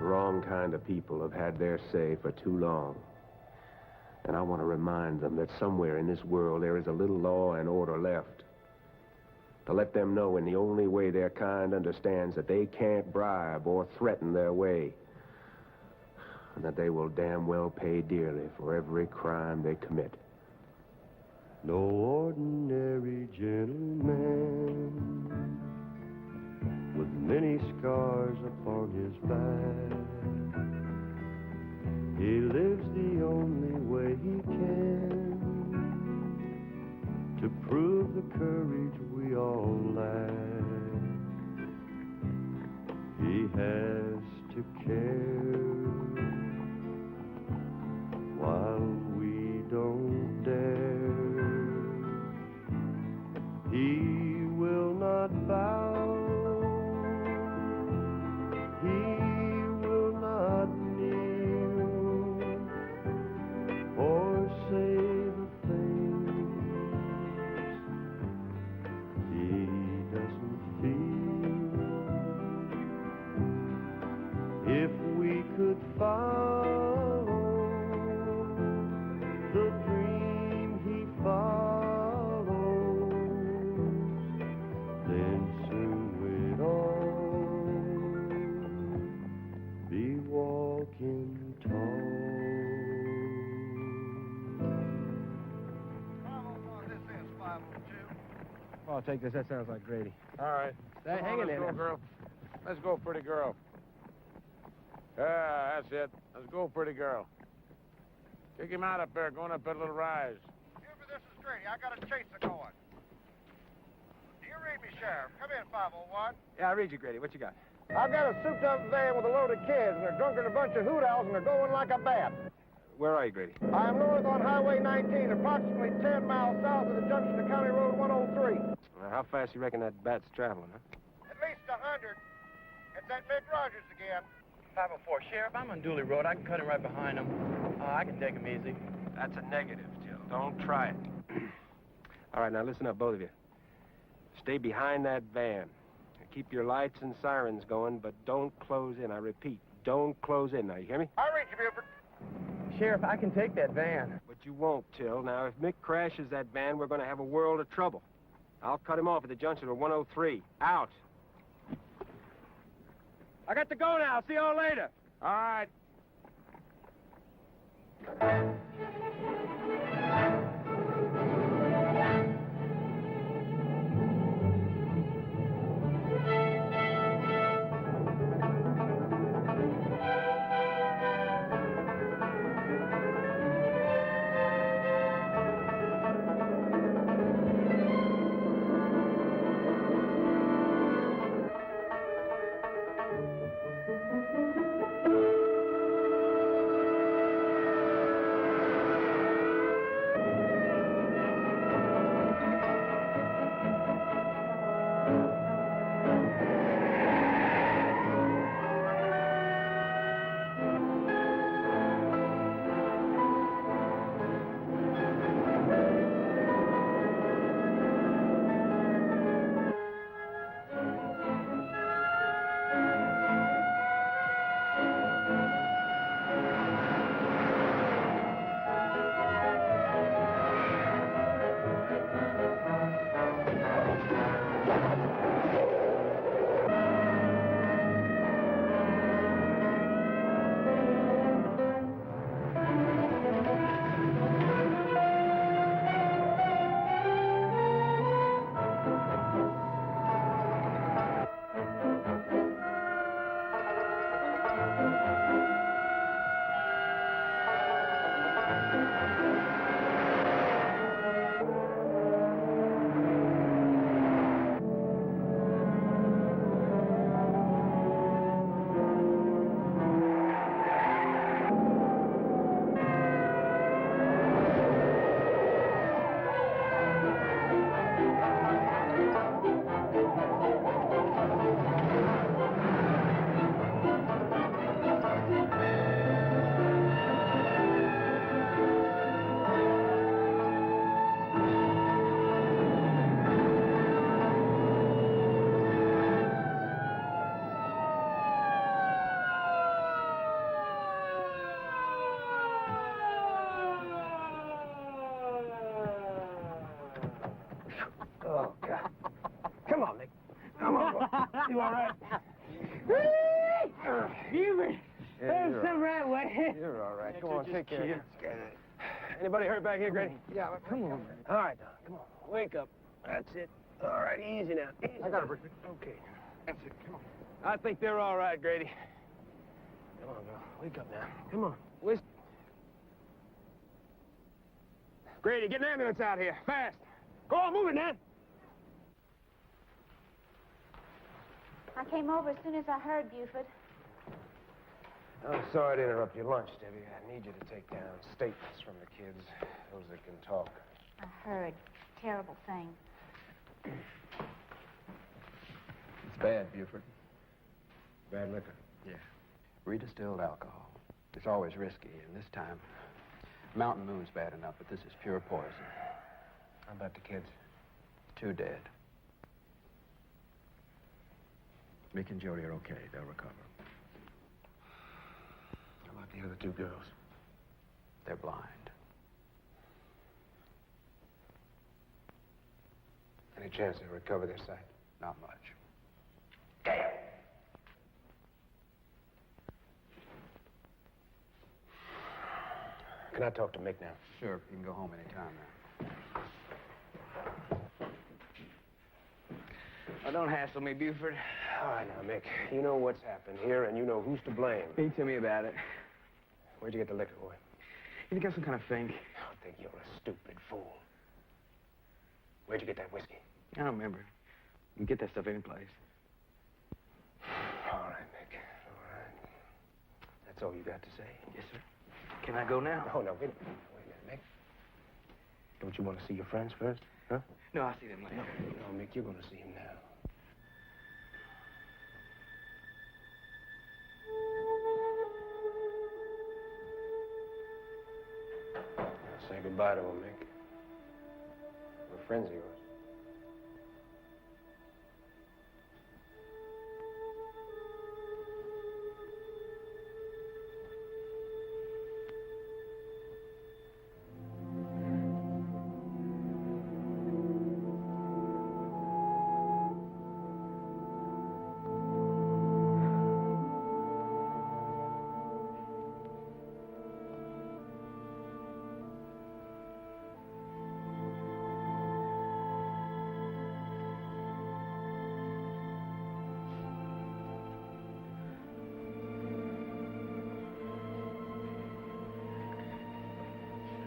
wrong kind of people have had their say for too long. And I want to remind them that somewhere in this world there is a little law and order left. To let them know in the only way their kind understands that they can't bribe or threaten their way. And that they will damn well pay dearly for every crime they commit. No ordinary gentleman with many scars upon his back. He lives the only way he can to prove the courage we all lack. He has to care while we don't dare. He will not bow. He will not kneel or say the things he doesn't feel. If we could follow the dream he follows, then soon we'd all be walking tall. This is 502. I'll take this. That sounds like Grady. All right. Stay hanging Let's in go, there. girl. Let's go, pretty girl. Yeah, that's it. Let's go, pretty girl. Take him out up there, going up that little rise. Excuse me, this is Grady. I got a chaser going. Do you read me, Sheriff? Come in, 501. Yeah, I read you, Grady. What you got? I've got a souped-up van with a load of kids, and they're drunk in a bunch of hoot owls, and they're going like a bat. Where are you, Grady? I am north on Highway 19, approximately 10 miles south of the junction of County Road 103. How fast you reckon that bat's traveling, huh? At least 100. It's that Mick Rogers again. 504, Sheriff, I'm on Dooley Road. I can cut him right behind him. I can take him easy. That's a negative, Jill. Don't try it. All right, now listen up, both of you. Stay behind that van. Keep your lights and sirens going, but don't close in. I repeat, don't close in. Now, you hear me? I'll reach you, Buford. Sheriff, I can take that van. But you won't, Till. Now, if Mick crashes that van, we're going to have a world of trouble. I'll cut him off at the junction of 103. Out. I got to go now. I'll see you all later. All right. You all right? Buford, Yeah, there's some right way. You're all right. Come on, take care. Anybody hurt back here, Grady? Yeah, come on. All right, Don, come on. Wake up. That's it. All right, easy now. Easy. I got it, Richard. Okay. That's it. Come on. I think they're all right, Grady. Come on, girl. Wake up now. Come on. Grady, get an ambulance out here. Fast. Go on, move it, Nan. I came over as soon as I heard Buford. I'm sorry to interrupt your lunch, Debbie. I need you to take down statements from the kids, those that can talk. I heard. Terrible thing. It's bad, Buford. Bad liquor. Yeah. Redistilled alcohol. It's always risky, and this time, Mountain Moon's bad enough, but this is pure poison. How about the kids? 2 dead. Mick and Jody are okay. They'll recover. How about the other 2 girls? They're blind. Any chance they'll recover their sight? Not much. Damn! Can I talk to Mick now? Sure, you can go home anytime now. Oh, don't hassle me, Buford. All right now, Mick. You know what's happened here, and you know who's to blame. Hey, tell me about it. Where'd you get the liquor, boy? You think I'm some kind of fink? I think you're a stupid fool. Where'd you get that whiskey? I don't remember. You can get that stuff any place. All right, Mick. All right. That's all you got to say? Yes, sir. Can I go now? Oh, no, wait a minute, Mick. Don't you want to see your friends first, huh? No, I'll see them later. No, Mick, you're going to see him now. Say goodbye to him, Mick. We're friends of yours.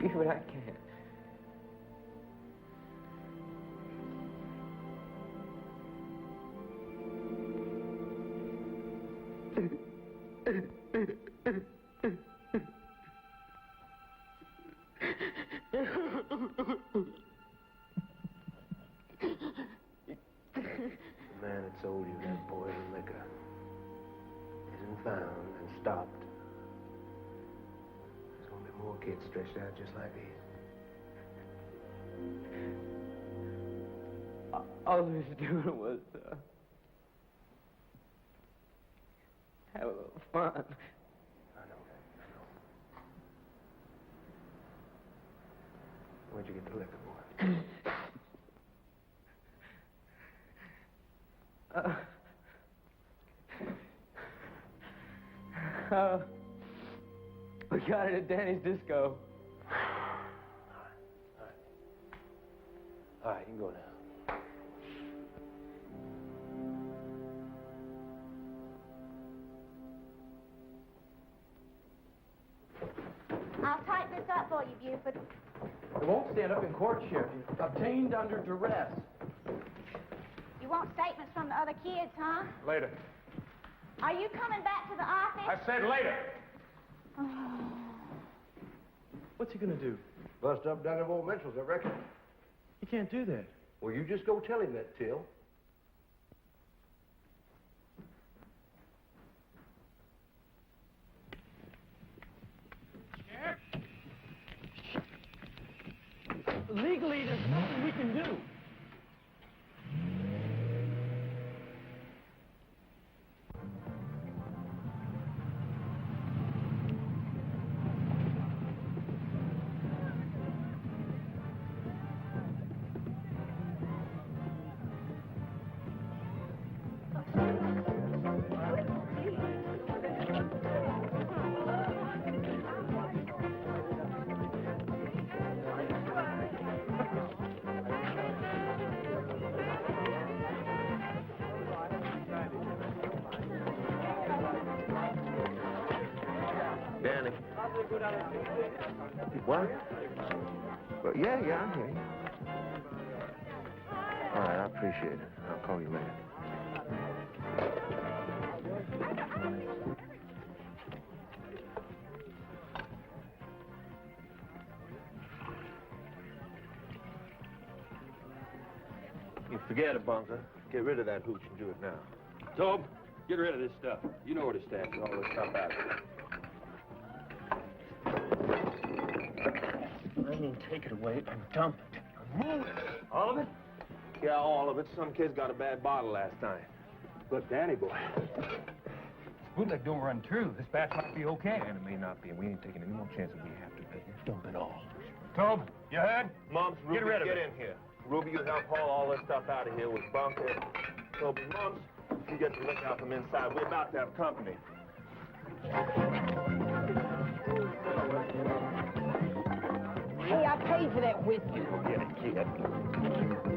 Buford, I can't. The man that sold you that poison liquor isn't found and stopped. There's gonna be more kids stretched out just like these. All he was doing was, have a little fun. I know. Where'd you get the liquor, boy? We got it at Danny's disco. All right, you can go now. I'll tighten this up for you, Buford. It won't stand up in court, Sheriff. Obtained under duress. You want statements from the other kids, huh? Later. Are you coming back to the office? I said later. What's he gonna do? Bust up down them old Mitchells, I reckon. He can't do that. Well, you just go tell him that, Till. Legally, there's nothing we can do. Danny. What? Well, yeah, I hear you. All right, I appreciate it. I'll call you later. You forget it, Bunker. Get rid of that hooch and do it now. Tobe, get rid of this stuff. You know where to stash all this stuff out. I mean, take it away and dump it. Move it. All of it? Yeah, all of it. Some kid's got a bad bottle last time. Look, Danny boy. Bootleg don't run true. This batch might be okay. And it may not be, and we ain't taking any more chances. We have to dump it all. Tobe, you heard? Mumps, Ruby, Get rid of it. in here. Ruby, you help haul all this stuff out of here with Bunker. Toby, Mumps, you get the look out from inside. We're about to have company. Hey, I paid for that whiskey. Get it, kid.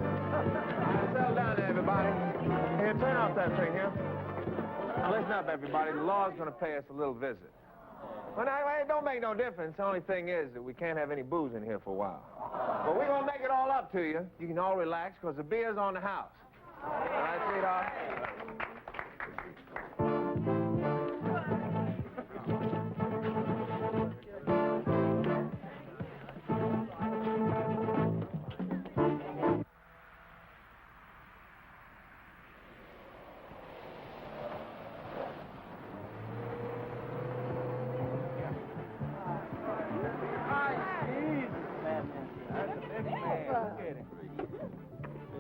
Settle down there, everybody. Here, turn off that thing here. Now, listen up, everybody. The law's going to pay us a little visit. Well, now, it don't make no difference. The only thing is that we can't have any booze in here for a while. But we're going to make it all up to you. You can all relax, because the beer's on the house. All right, sweetheart?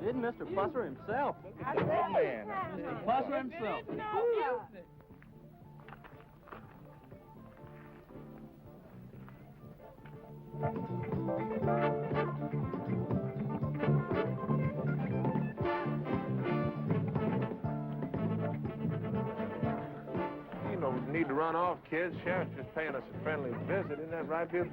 It isn't Mr. Fusser himself. Man. Fusser himself. You know, we need to run off, kids. Sheriff's just paying us a friendly visit. Isn't that right, Bill?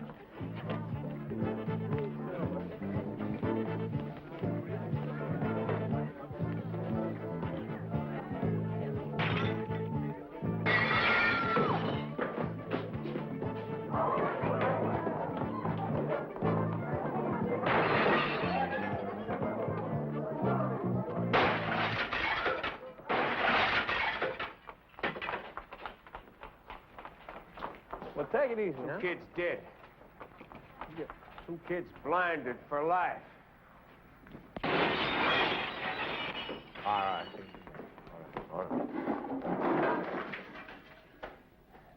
Well, take it easy, huh? Two kids dead. Two kids blinded for life. All right. All right.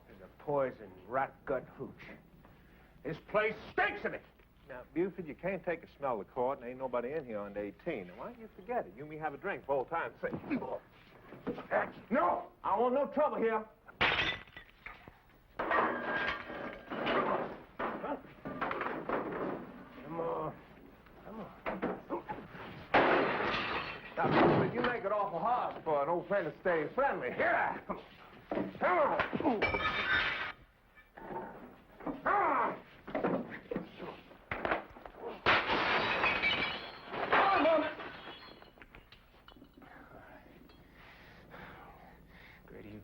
There's a poison rat gut hooch. This place stinks of it. Now, Buford, you can't take a smell to court, and ain't nobody in here under 18. Now, why don't you forget it? You and me have a drink both times. Say, No, I want no trouble here. now, Buford, you make it awful hard for an old friend to stay friendly. Here, come on. Come on.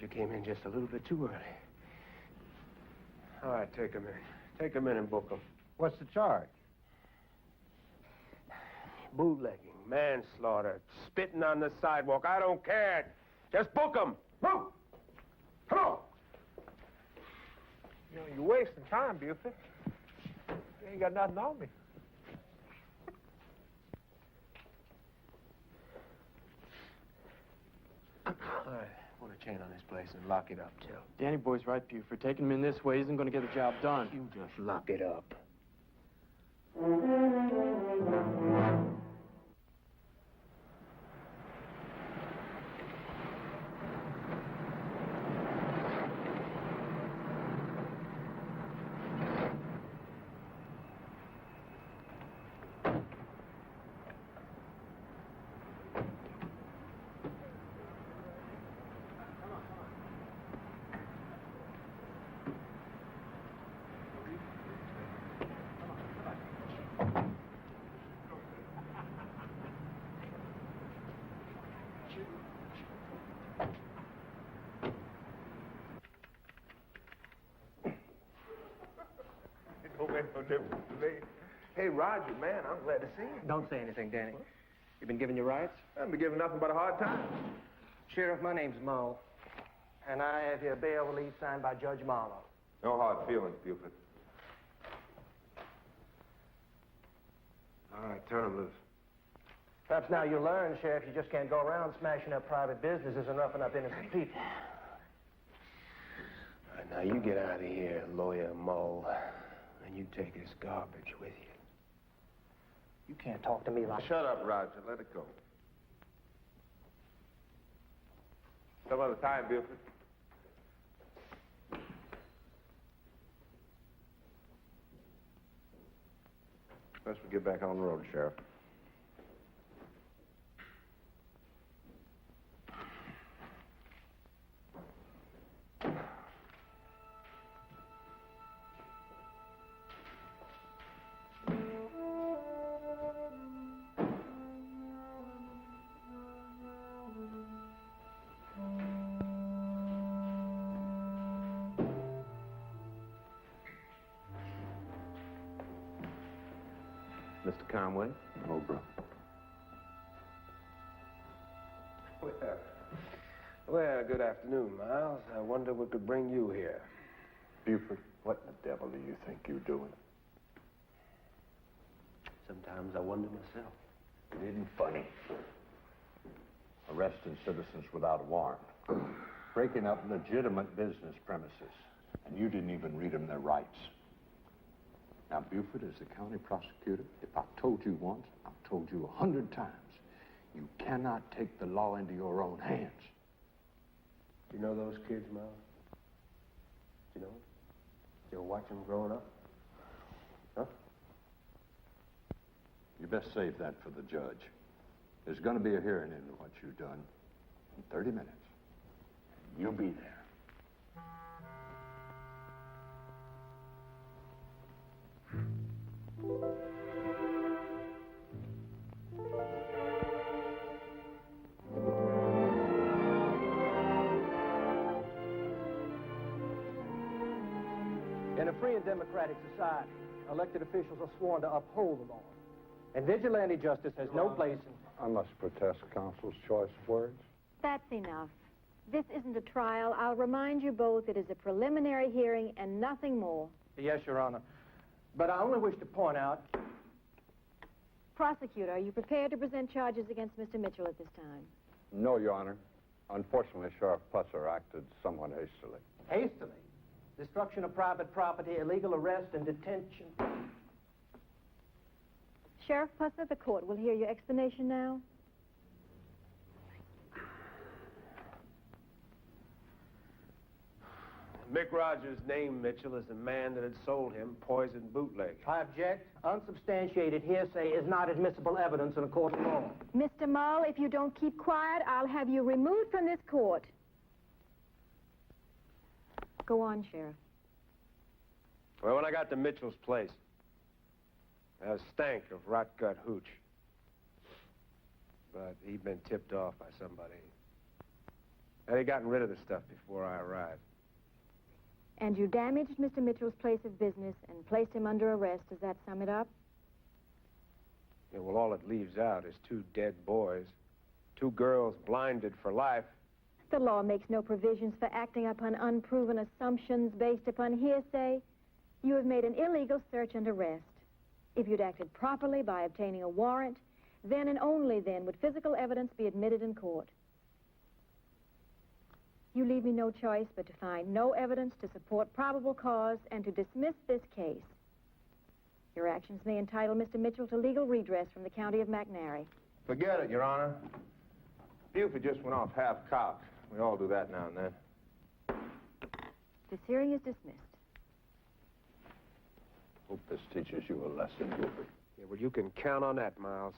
You came in just a little bit too early. All right, take him in. Take him in and book him. What's the charge? Bootlegging, manslaughter, spitting on the sidewalk. I don't care. Just book him. Move. Come on. You know, you're wasting time, Buford. You ain't got nothing on me. All right. Put a chain on this place and lock it up, Till. Danny boy's right, Buford. Taking him in this way isn't going to get the job done. You just lock it up. no difference to me. Hey, Roger, man, I'm glad to see you. Don't say anything, Danny. You been given your rights? I haven't been giving nothing but a hard time. Sheriff, my name's Mo, and I have your bail release signed by Judge Marlowe. No hard feelings, Buford. All right, turn him loose. Perhaps now you learn, Sheriff, you just can't go around smashing up private businesses and roughing up innocent people. All right, now you get out of here, Lawyer Mo, and you take this garbage with you. You can't talk to me like... Shut up, Roger. Let it go. Some other time, Buford. Best we get back on the road, Sheriff. Mr. Conway? Oh, bro. Well, good afternoon, Miles. I wonder what could bring you here. Buford, what the devil do you think you're doing? Sometimes I wonder myself. It isn't funny. Arresting citizens without a warrant. Breaking up legitimate business premises. And you didn't even read them their rights. Now, Buford, as the county prosecutor, if I've told you once, I've told you 100 times, you cannot take the law into your own hands. You know those kids, Miles? You know them? Still watch them growing up? Huh? You best save that for the judge. There's going to be a hearing into what you've done in 30 minutes. You'll be there. In a free and democratic society, elected officials are sworn to uphold the law. And vigilante justice has no place in... I must protest counsel's choice of words. That's enough. This isn't a trial. I'll remind you both it is a preliminary hearing and nothing more. Yes, Your Honor. But I only wish to point out... Prosecutor, are you prepared to present charges against Mr. Mitchell at this time? No, Your Honor. Unfortunately, Sheriff Pusser acted somewhat hastily. Hastily? Destruction of private property, illegal arrest and detention. Sheriff Pusser, the court will hear your explanation now. Mick Rogers named Mitchell as the man that had sold him poisoned bootleg. I object. Unsubstantiated hearsay is not admissible evidence in a court of law. Mr. Mull, if you don't keep quiet, I'll have you removed from this court. Go on, Sheriff. Well, when I got to Mitchell's place, there was stank of rot-gut hooch. But he'd been tipped off by somebody. And he'd gotten rid of the stuff before I arrived. And you damaged Mr. Mitchell's place of business and placed him under arrest. Does that sum it up? Yeah, well, all it leaves out is 2 dead boys, 2 girls blinded for life. The law makes no provisions for acting upon unproven assumptions based upon hearsay. You have made an illegal search and arrest. If you'd acted properly by obtaining a warrant, then and only then would physical evidence be admitted in court. You leave me no choice but to find no evidence to support probable cause and to dismiss this case. Your actions may entitle Mr. Mitchell to legal redress from the county of McNary. Forget it, Your Honor. Buford just went off half-cocked. We all do that now and then. This hearing is dismissed. Hope this teaches you a lesson, Buford. Yeah, well, you can count on that, Miles.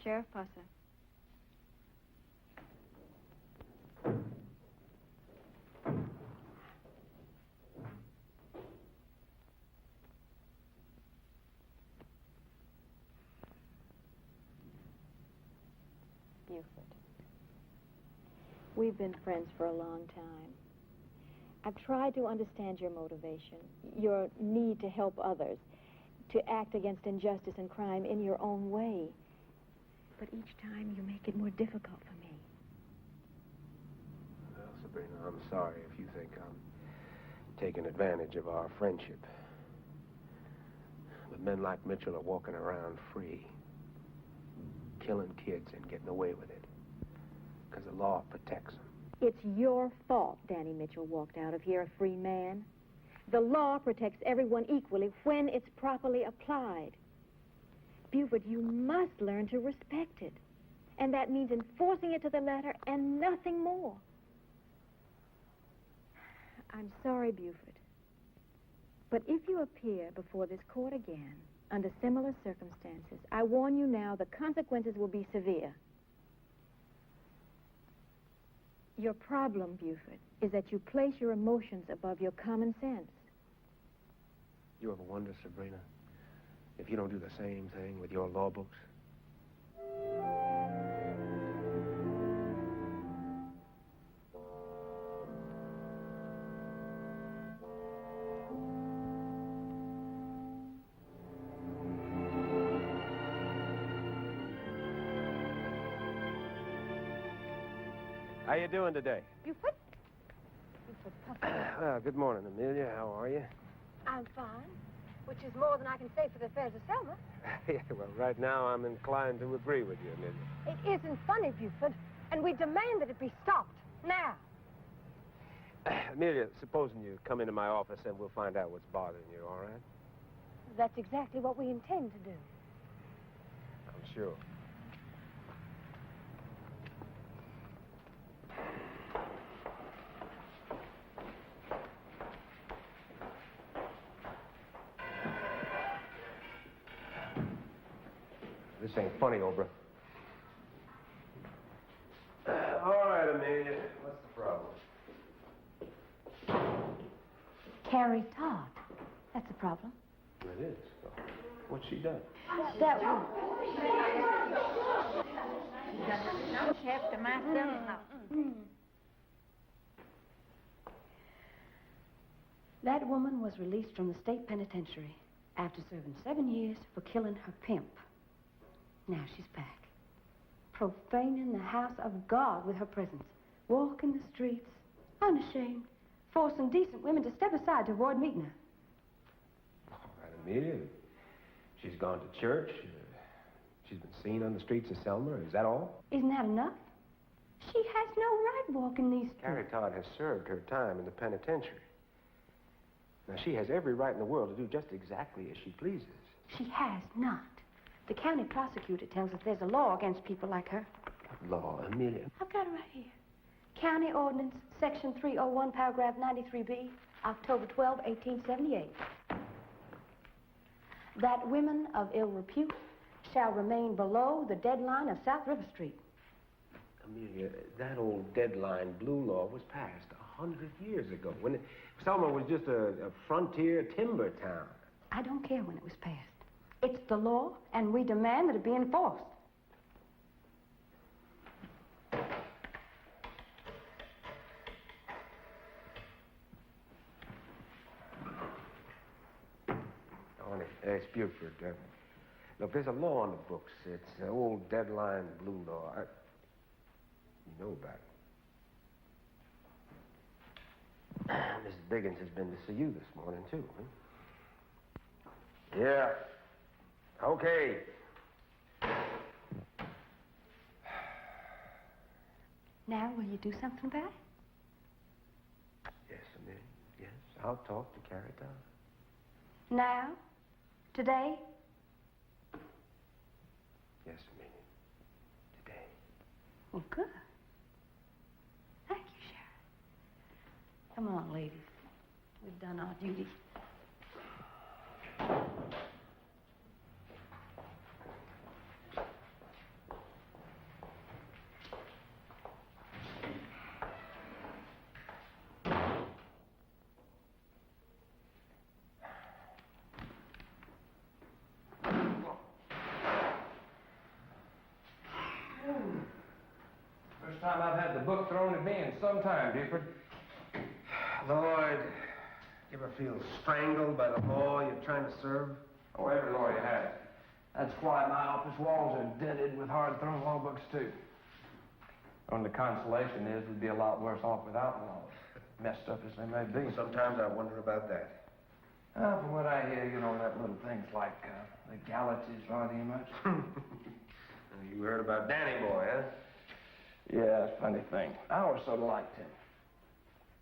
Sheriff Pusser. Buford. We've been friends for a long time. I've tried to understand your motivation, your need to help others, to act against injustice and crime in your own way. But each time you make it more difficult for me. Well, Sabrina, I'm sorry if you think I'm taking advantage of our friendship. But men like Mitchell are walking around free, killing kids and getting away with it, because the law protects them. It's your fault Danny Mitchell walked out of here a free man. The law protects everyone equally when it's properly applied. Buford, you must learn to respect it. And that means enforcing it to the letter and nothing more. I'm sorry, Buford. But if you appear before this court again under similar circumstances, I warn you now the consequences will be severe. Your problem, Buford, is that you place your emotions above your common sense. You ever wonder, Sabrina, if you don't do the same thing with your law books? How you doing today? Buford? Well, good morning, Amelia. How are you? I'm fine, which is more than I can say for the affairs of Selma. Yeah, well, right now I'm inclined to agree with you, Amelia. It isn't funny, Buford, and we demand that it be stopped, now. Amelia, supposing you come into my office and we'll find out what's bothering you, all right? That's exactly what we intend to do. I'm sure. This ain't funny, Obra. All right, Amelia. What's the problem? Carrie Todd. That's the problem. It is. What's she done? That woman. Chef to myself. That woman was released from the state penitentiary after serving 7 years for killing her pimp. Now she's back, profaning the house of God with her presence, walking the streets, unashamed, forcing decent women to step aside to avoid meeting her. All right, Amelia. She's gone to church. She's been seen on the streets of Selma. Is that all? Isn't that enough? She has no right walking these streets. Carrie Todd has served her time in the penitentiary. Now, she has every right in the world to do just exactly as she pleases. She has not. The county prosecutor tells us there's a law against people like her. What law, Amelia? I've got it right here. County Ordinance, Section 301, Paragraph 93B, October 12, 1878. That women of ill repute shall remain below the deadline of South River Street. Amelia, that old deadline blue law was passed 100 years ago when Selma was just a frontier timber town. I don't care when it was passed. It's the law, and we demand that it be enforced. Honey, it's Buford. Look, there's a law on the books. It's an old deadline blue law. You know about it. Mrs. Biggins has been to see you this morning, too, huh? Yeah. Okay. Now, will you do something about it? Yes, Amelia. Yes, I'll talk to Carrie Todd. Now? Today? Yes, Amelia. Today. Well, good. Thank you, Sheriff. Come on, ladies. We've done our duty. First time I've had the book thrown at me in some time, Buford. Lloyd, you ever feel strangled by the law you're trying to serve? Oh, every lawyer has. That's why my office walls are dented with hard-thrown law books, too. Only consolation is we'd be a lot worse off without laws, messed up as they may be. Sometimes I wonder about that. From what I hear, you don't let little things like legalities bother you much. You heard about Danny Boy, huh? Yeah, funny thing. I always sort of liked him.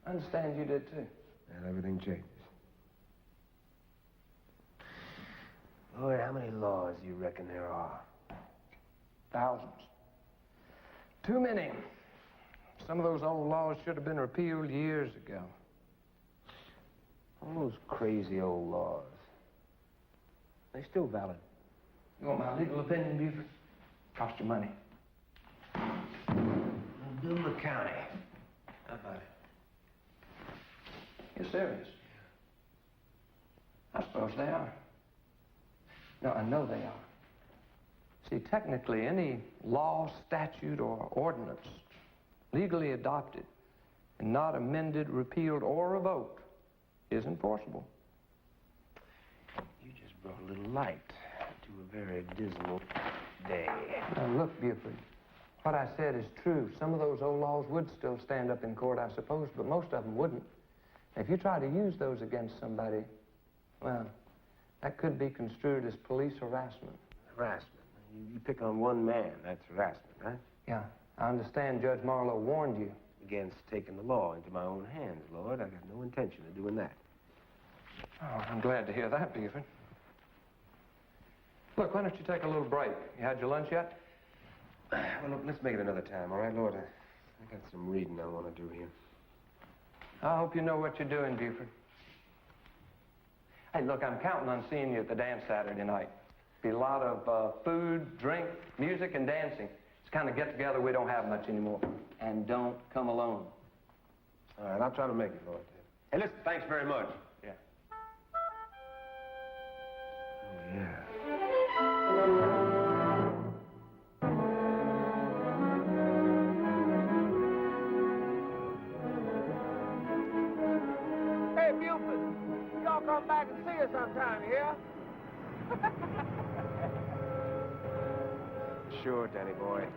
I understand you did, too. And everything changes. Lloyd, how many laws do you reckon there are? Thousands. Too many. Some of those old laws should have been repealed years ago. All those crazy old laws. They're still valid. You want my legal opinion, Buford? Cost you money. Bill the county. How about it? You're serious? I suppose they are. No, I know they are. See, technically, any law, statute, or ordinance legally adopted and not amended, repealed, or revoked is enforceable. You just brought a little light to a very dismal day. Now, look, Buford, what I said is true. Some of those old laws would still stand up in court, I suppose, but most of them wouldn't. If you try to use those against somebody, well, that could be construed as police harassment. Harassment? You pick on one man, that's harassment, right? Yeah, I understand Judge Marlowe warned you. Against taking the law into my own hands, Lord. I got no intention of doing that. Oh, I'm glad to hear that, Buford. Look, why don't you take a little break? You had your lunch yet? Well, look, let's make it another time, all right, Lord? I got some reading I want to do here. I hope you know what you're doing, Buford. Hey, look, I'm counting on seeing you at the dance Saturday night. Be a lot of food, drink, music, and dancing. It's kind of get-together we don't have much anymore. And don't come alone. All right, I'll try to make it, Lord. Hey, listen, thanks very much. Yeah. Oh, yeah. Hey, Buford, y'all come back and see us sometime, yeah? Sure, Danny boy.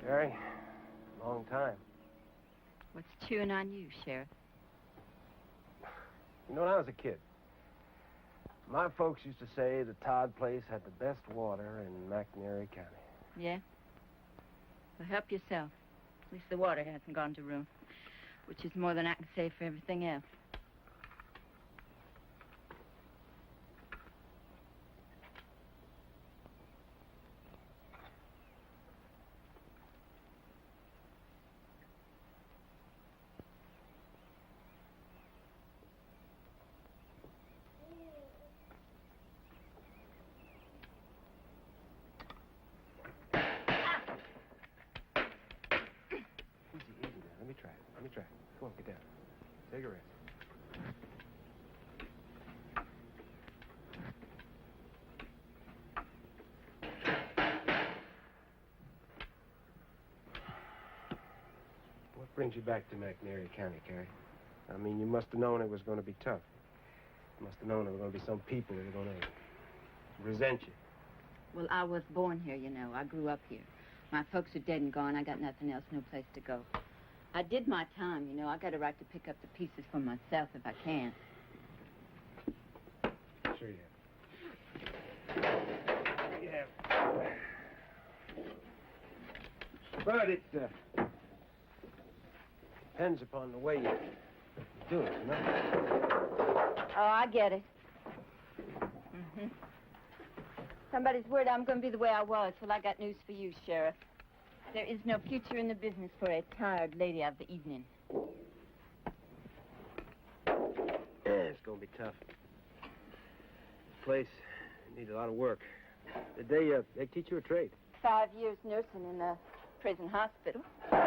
Carrie, long time. What's chewing on you, Sheriff? You know, when I was a kid, my folks used to say the Todd place had the best water in McNairy County. Yeah? Well, help yourself. At least the water hasn't gone to ruin, which is more than I can say for everything else. Let me try it. Come on, get down. Take a rest. What brings you back to McNairy County, Carrie? I mean, you must have known it was going to be tough. You must have known there were going to be some people that were going to resent you. Well, I was born here, you know. I grew up here. My folks are dead and gone. I got nothing else, no place to go. I did my time, you know. I got a right to pick up the pieces for myself if I can. Sure you have. Yeah. But it depends upon the way you do it, you know? Oh, I get it. Mm-hmm. Somebody's worried I'm going to be the way I was. Well, I got news for you, Sheriff. There is no future in the business for a tired lady of the evening. Yeah, it's going to be tough. This place needs a lot of work. Did they teach you a trade? 5 years nursing in a prison hospital. You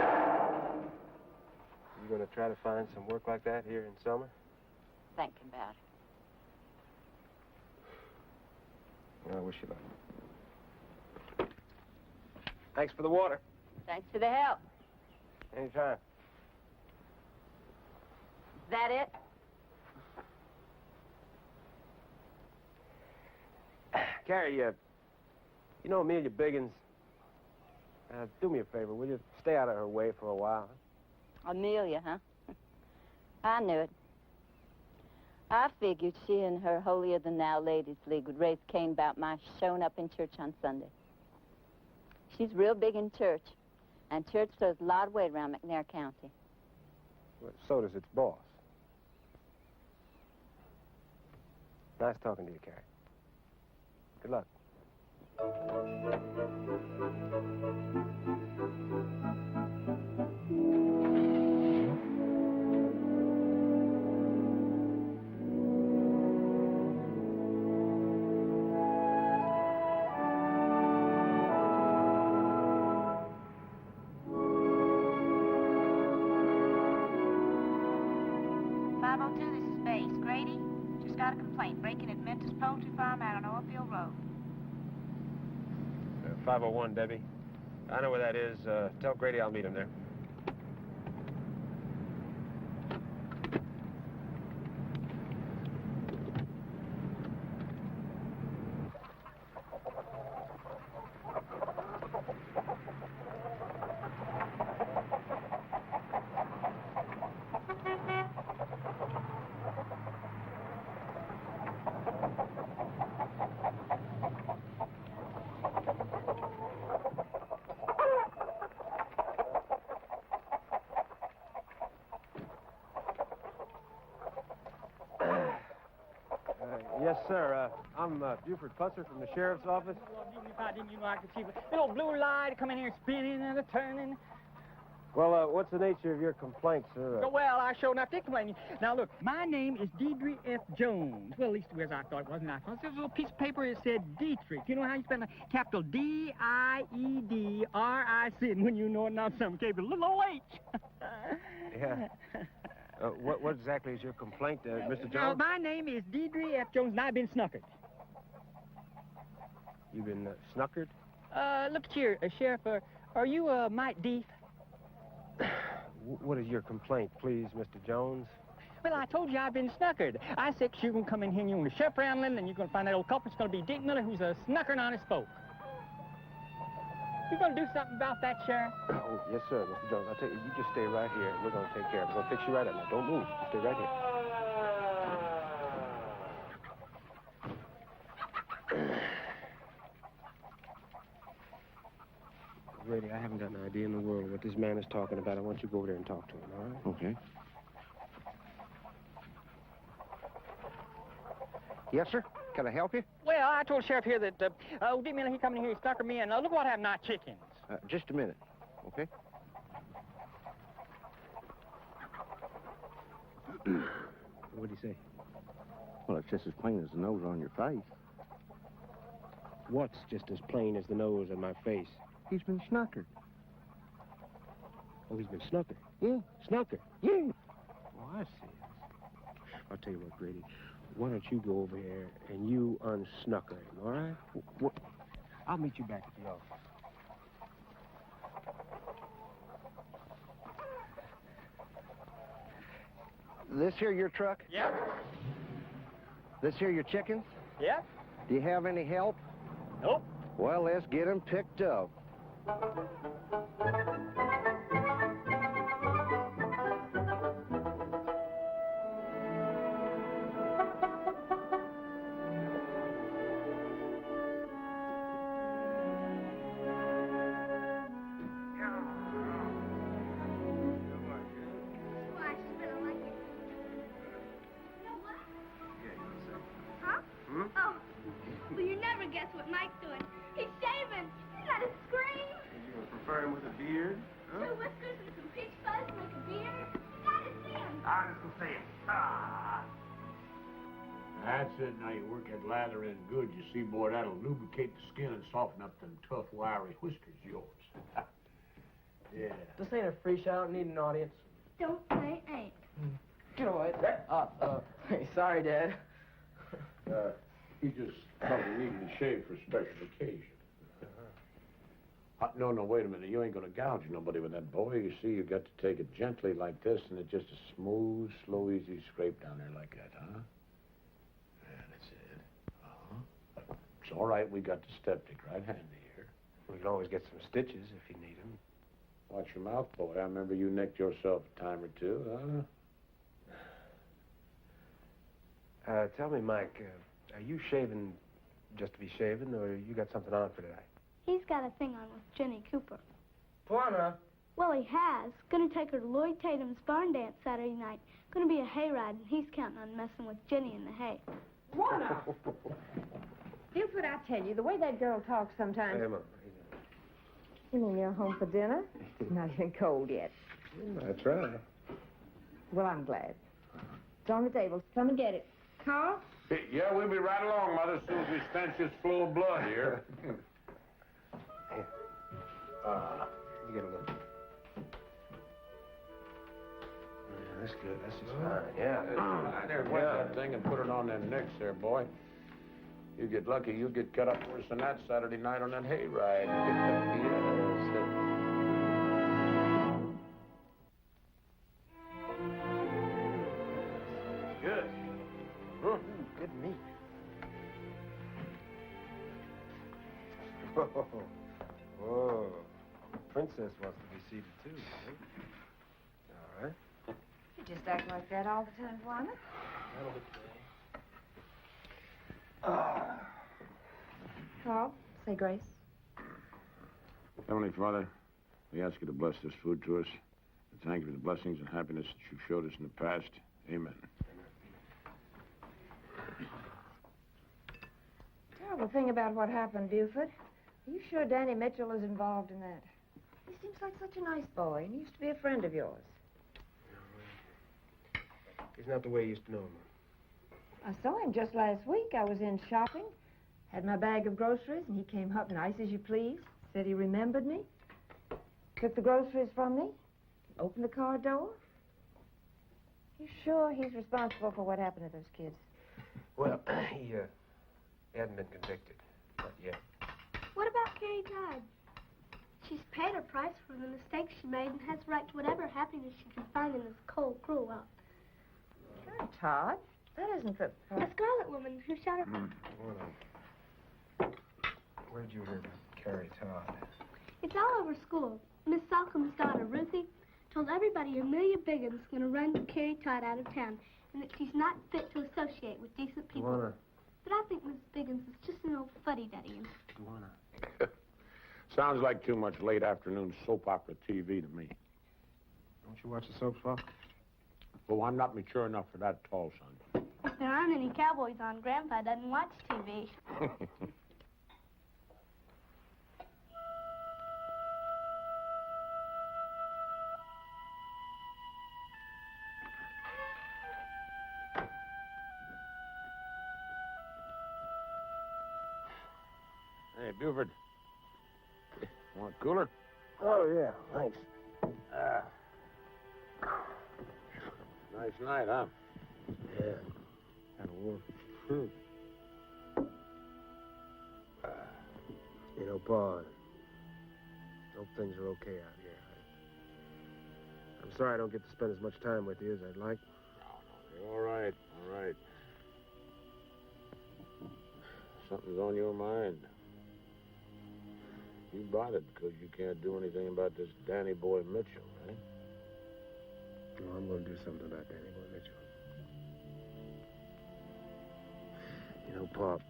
going to try to find some work like that here in Selma? Thinking about it. Well, I wish you luck. Thanks for the water. Thanks for the help. Anytime. Is that it? Carrie, you know Amelia Biggins? Do me a favor, will you stay out of her way for a while? Amelia, huh? I knew it. I figured she and her holier-than-thou ladies league would raise Cain about my showing up in church on Sunday. She's real big in church, and church throws a lot of weight around McNair County. Well, so does its boss. Nice talking to you, Carrie. Good luck. 502, this is Base. Grady, just got a complaint. Breaking at Mentor's Poultry Farm out on Oilfield Road. 501, Debbie. I know where that is. Tell Grady I'll meet him there. Yes, sir. I'm Buford Putzer from the sheriff's office. If I didn't, I could see the little blue light come in here spinning and turning. Well, what's the nature of your complaint, sir? Well, I sure enough did complain. Now, look, my name is Deidre F. Jones. Well, at least as I thought it was. There was a little piece of paper that said Dietrich. You know how you spell a capital D-I-E-D-R-I-C, and when you know it, not some capital little O-H. Yeah. What exactly is your complaint, Mr. Jones? Well, my name is Deidre F. Jones, and I've been snookered. You've been snookered? Look here, Sheriff, are you Mike Deef? What is your complaint, please, Mr. Jones? Well, I told you I've been snookered. I said you're going to come in here and you're going to sheriff around Lynn, and you're going to find that old culprit's going to be Dick Miller, who's a snuckering on his folk. You going to do something about that, Sheriff? Oh, yes, sir, Mr. Jones. I'll tell you, you just stay right here, and we're going to take care of it. We're going to fix you right up now. Don't move. Just stay right here. Grady, I haven't got an idea in the world what this man is talking about. I want you to go over there and talk to him, all right? Okay. Yes, sir. Can I help you? Well, I told the sheriff here that, old Dick Miller, he come in here, he snuckered me, and look what happened to our chickens. Just a minute, okay? What'd he say? Well, it's just as plain as the nose on your face. What's just as plain as the nose on my face? He's been snookered. Oh, he's been snookered? Yeah. Snookered? Yeah. Oh, I see. I'll tell you what, Grady. Why don't you go over here and you unsnucker him, all right? I'll meet you back at the office. This here your truck? Yep. This here your chickens? Yep. Do you have any help? Nope. Well, let's get them picked up. Huh? Oh, well, you never guess what Mike's thing. Ah. That's it. Now you work that lather in good. You see, boy, that'll lubricate the skin and soften up them tough, wiry whiskers of yours. Yeah. This ain't a free show. I don't need an audience. Don't say ain't. Get away. Hey, sorry, Dad. He just probably needed to shave for a special occasion. No, wait a minute. You ain't gonna gouge nobody with that boy. You see, you got to take it gently like this, and it's just a smooth, slow, easy scrape down there like that, huh? Yeah, that's it. Uh-huh. It's all right. We got the steptic right handy here. We can always get some stitches if you need them. Watch your mouth, boy. I remember you nicked yourself a time or two, huh? Tell me, Mike, are you shaving just to be shaving, or you got something on for tonight? He's got a thing on with Jenny Cooper. Juana. Well, he has. Gonna take her to Lloyd Tatum's barn dance Saturday night. Gonna be a hayride, and he's counting on messing with Jenny in the hay. Juana! Buford, I tell you, the way that girl talks sometimes... Hey, Mom. You mean you're home for dinner? It's not even cold yet. That's right. Well, I'm glad. It's on the table. Come and get it. Carl? Yeah, we'll be right along, Mother, as soon as we stench this flow of blood here. You get a look. Yeah, that's good. That's just fine. Yeah. There, wet that thing and put it on them nicks there, boy. You get lucky, you'll get cut up worse than that Saturday night on that hayride. Good. Good meat. Whoa. Princess wants to be seated, too, right? All right. You just act like that all the time, Juana. Carl, say grace. Heavenly Father, we ask you to bless this food to us. And thank you for the blessings and happiness that you've showed us in the past. Amen. Terrible thing about what happened, Buford. Are you sure Danny Mitchell is involved in that? He seems like such a nice boy, and he used to be a friend of yours. He's not the way you used to know him. I saw him just last week. I was in shopping, had my bag of groceries, and he came up nice as you please. Said he remembered me, took the groceries from me, opened the car door. You sure he's responsible for what happened to those kids? Well, he hasn't been convicted. Not yet. What about Carrie Todd? She's paid her price for the mistakes she made and has the right to whatever happiness she can find in this cold, cruel world. Carrie Todd? That isn't the... A scarlet woman who shot her... Where did you hear about Carrie Todd? It's all over school. Miss Salcombe's daughter, Ruthie, told everybody Amelia Biggin's going to run Carrie Todd out of town and that she's not fit to associate with decent people. But I think Miss Biggins is just an old fuddy-duddy. Sounds like too much late afternoon soap opera TV to me. Don't you watch the soaps, Pop? Oh, I'm not mature enough for that tall, son. If there aren't any cowboys on, Grandpa doesn't watch TV. Hey, Buford. Want a cooler? Oh, yeah, thanks. Nice night, huh? Yeah, kind of warm. You know, Pa, I hope things are okay out here. I'm sorry I don't get to spend as much time with you as I'd like. No, you're all right, all right. Something's on your mind. You bothered because you can't do anything about this Danny Boy Mitchell, right? No, I'm going to do something about Danny Boy Mitchell. You know, Pop,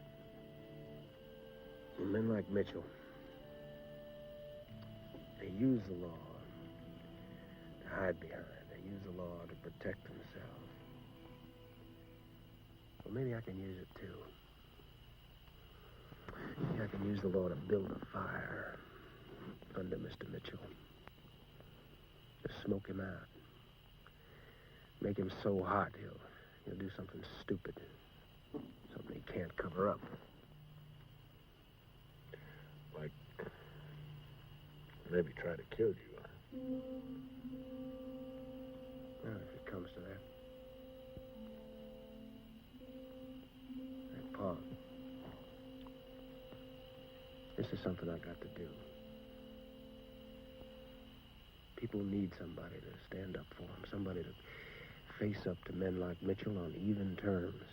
men like Mitchell, they use the law to hide behind. They use the law to protect themselves. Well, maybe I can use it, too. Maybe I can use the law to build a fire under Mr. Mitchell. Just smoke him out. Make him so hot, he'll do something stupid. Something he can't cover up. Like, maybe try to kill you. Well, if it comes to that. Hey, Pa. This is something I got to do. People need somebody to stand up for them, somebody to face up to men like Mitchell on even terms.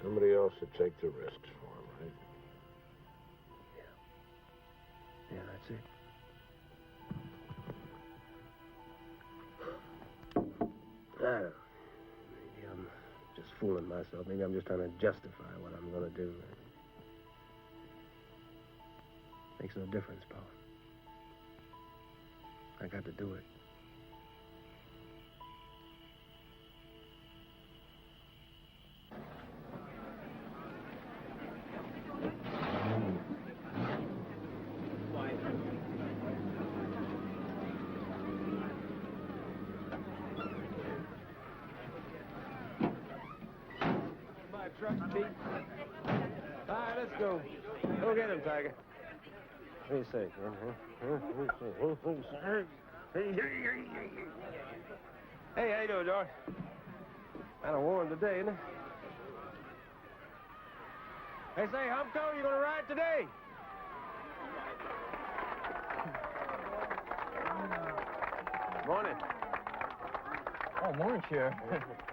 Somebody else should take the risks for him, right? Yeah, that's it. Maybe I'm just fooling myself. Maybe I'm just trying to justify what I'm going to do. Makes no difference, Pa. I got to do it. Trucks, Pete. All right, let's go. Go get him, Tiger. What do you say, Hey, how you doing, George? Kind of warm today, isn't it? Hey, say, Humco, you gonna ride today? Morning. Oh, morning, Sheriff.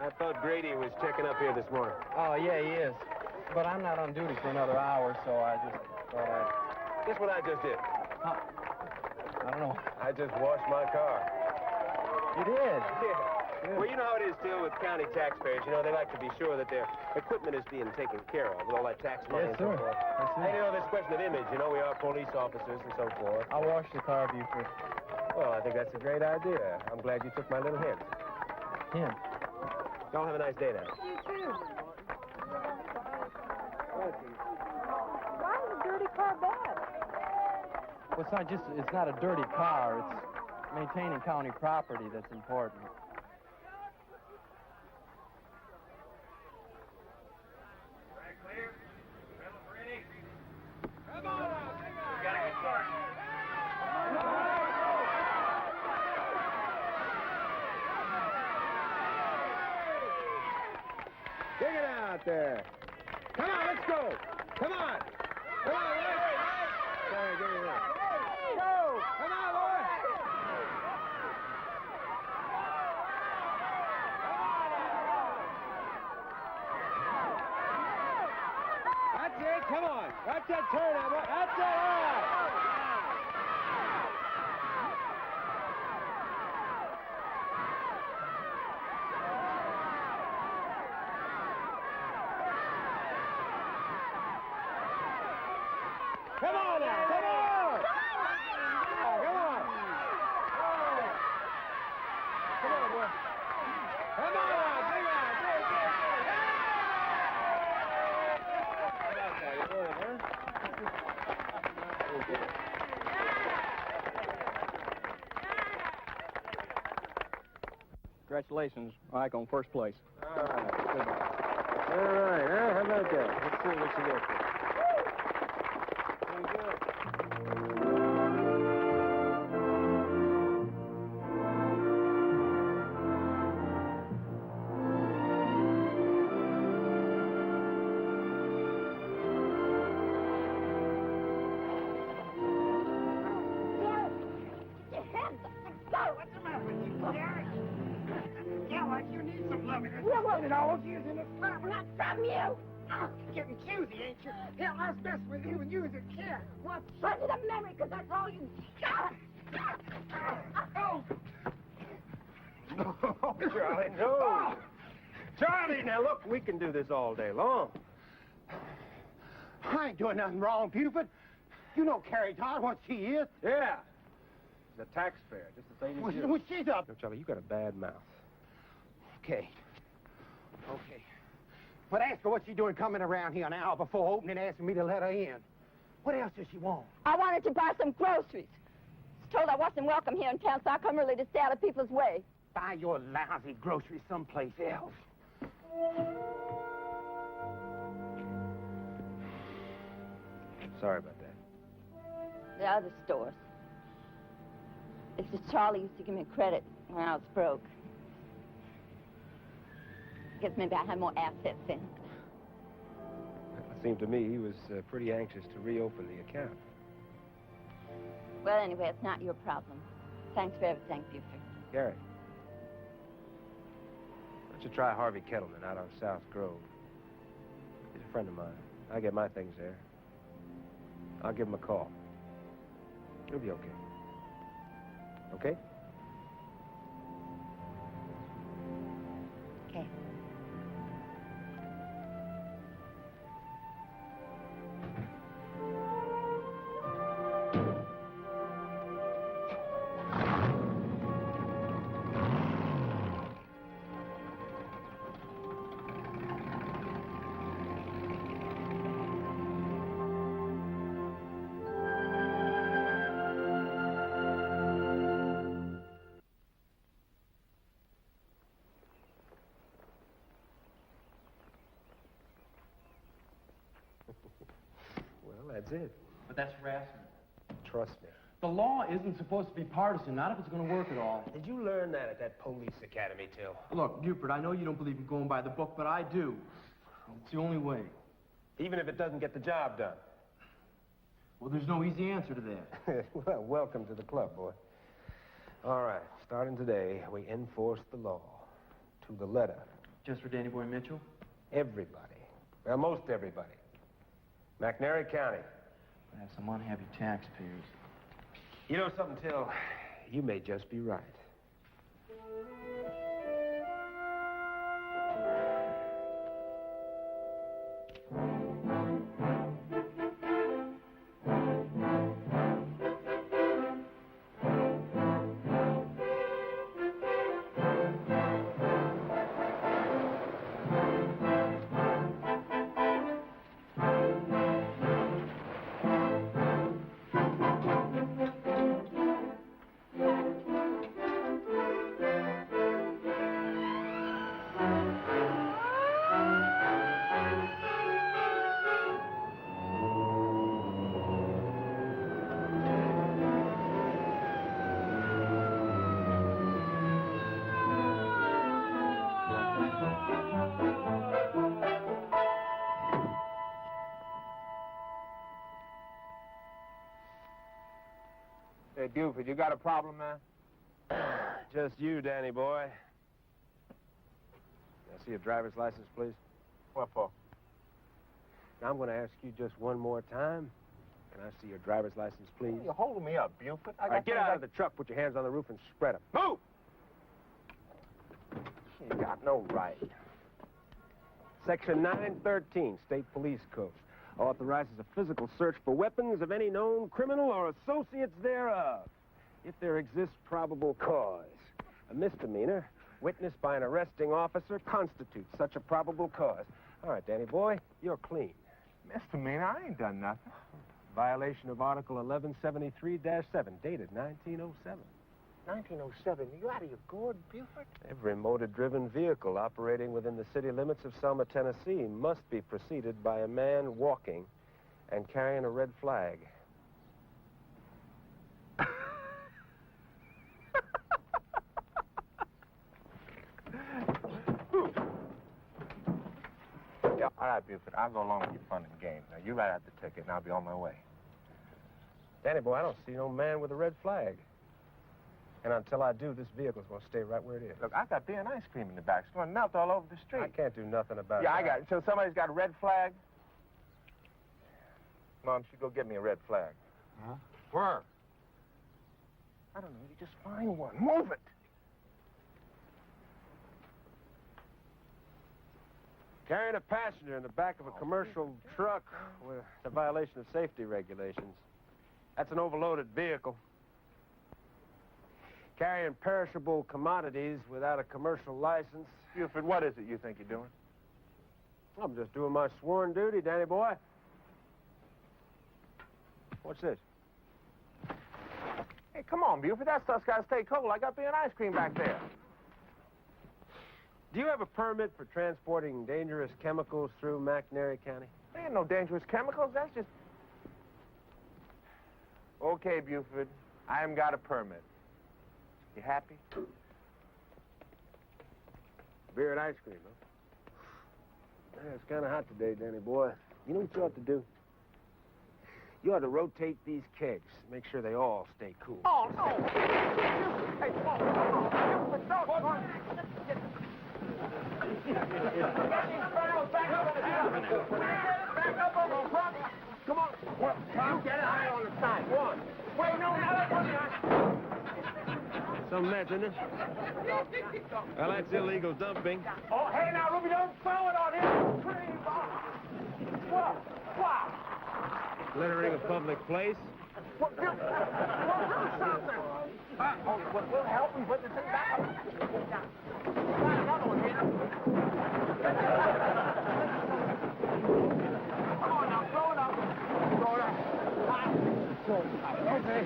I thought Grady was checking up here this morning. Oh, yeah, he is. But I'm not on duty for another hour, so I just thought I'd... Guess what I just did? I don't know. I just washed my car. You did? Yeah. Well, you know how it is still with county taxpayers. You know, they like to be sure that their equipment is being taken care of with all that tax money Yes, and so sir. forth. Yes, sir. And, you know, this question of image. You know, we are police officers and so forth. I'll wash the car, Buford. Well, I think that's a great idea. I'm glad you took my little hint. Hint? Y'all have a nice day now. You too. Why is a dirty car bad? Well, it's not a dirty car. It's maintaining county property that's important. Come on! We gotta get started. Dig it out there. Come on, let's go. Come on. Come on, Lloyd. Sorry, give me that. Go. Come on, Lloyd. That's it. Come on. That's that turn. That's it. All right. Come on now, come on! Come on! Come on, boy. Come on now, big man, Congratulations, Mike, on first place. All right, huh? How about that? Let's see what you get for. What's the matter with you, Jerry? Yeah, like you need some loving. Yeah, well, it always is in the front, not from you. Oh, getting choosy, ain't you? Hell, I was best with you when you was a kid. Well, send it a memory, because that's all you got. Oh! Oh, Charlie, no. Charlie, now look, we can do this all day long. I ain't doing nothing wrong, Buford. You know Carrie Todd, what she is. Yeah. She's a taxpayer, just the same as you. Well, she's up. No, Charlie, you got a bad mouth. Okay. But ask her what she doing coming around here an hour before opening, asking me to let her in. What else does she want? I wanted to buy some groceries. told I wasn't welcome here in town, so I come early to stay out of people's way. Buy your lousy groceries someplace else. Sorry about that. The other stores. It's just Charlie used to give me credit when I was broke. Guess maybe I had more assets then. It seemed to me he was pretty anxious to reopen the account. Well, anyway, it's not your problem. Thanks for everything, Buford. Gary, why don't you try Harvey Kettleman out on South Grove? He's a friend of mine. I get my things there. I'll give him a call. He'll be okay. Okay? Okay. Well, that's it. But that's harassment. Trust me. The law isn't supposed to be partisan, not if it's going to work at all. Did you learn that at that police academy, Till? Look, Buford, I know you don't believe in going by the book, but I do. It's the only way. Even if it doesn't get the job done. Well, there's no easy answer to that. Well, welcome to the club, boy. All right, starting today, we enforce the law to the letter. Just for Danny Boy Mitchell? Everybody. Well, most everybody. McNairy County. We have some unhappy taxpayers. You know something, Till? You may just be right. Hey, Buford, you got a problem, man? Just you, Danny boy. Can I see your driver's license, please? What for? Now, I'm going to ask you just one more time. Can I see your driver's license, please? You're holding me up, Buford. All right, get out of the truck, put your hands on the roof, and spread them. Move! You got no right. Section 913, State Police Code, authorizes a physical search for weapons of any known criminal or associates thereof, if there exists probable cause. A misdemeanor, witnessed by an arresting officer, constitutes such a probable cause. All right, Danny boy, you're clean. Misdemeanor? I ain't done nothing. Violation of Article 1173-7, dated 1907. 1907? You out of your gourd, Buford? Every motor-driven vehicle operating within the city limits of Selma, Tennessee must be preceded by a man walking and carrying a red flag. Yeah, all right, Buford. I'll go along with your fun and games. Now, you write out the ticket, and I'll be on my way. Danny boy, I don't see no man with a red flag. And until I do, this vehicle's going to stay right where it is. Look, I got beer and ice cream in the back. It's going to melt all over the street. I can't do nothing about Yeah, that. I got it. So somebody's got a red flag? Mom, she go get me a red flag. Huh? Where? I don't know. You just find one. Move it. Carrying a passenger in the back of a commercial truck with a violation of safety regulations. That's an overloaded vehicle. Carrying perishable commodities without a commercial license. Buford, what is it you think you're doing? I'm just doing my sworn duty, Danny boy. What's this? Hey, Come on, Buford. That stuff's got to stay cold. I got being ice cream back there. Do you have a permit for transporting dangerous chemicals through McNairy County? There ain't no dangerous chemicals. That's just... Okay, Buford. I haven't got a permit. You happy? Beer and ice cream, huh? Yeah, it's kind of hot today, Danny boy. You know what you ought to do? You ought to rotate these kegs. Make sure they all stay cool. Oh, no! Hey, come on. Buford, don't. Back up on the front. Come on. Well, you get it higher on the side. One. Wait, no, now that's on the ice. Some mess, isn't it? Well, that's illegal dumping. Oh, hey, now, Ruby, don't throw it on him. What? Littering a public place. Well, do something. We'll help him put the thing back up. Got another one here. Come on now, throw it up. Throw it up. Okay.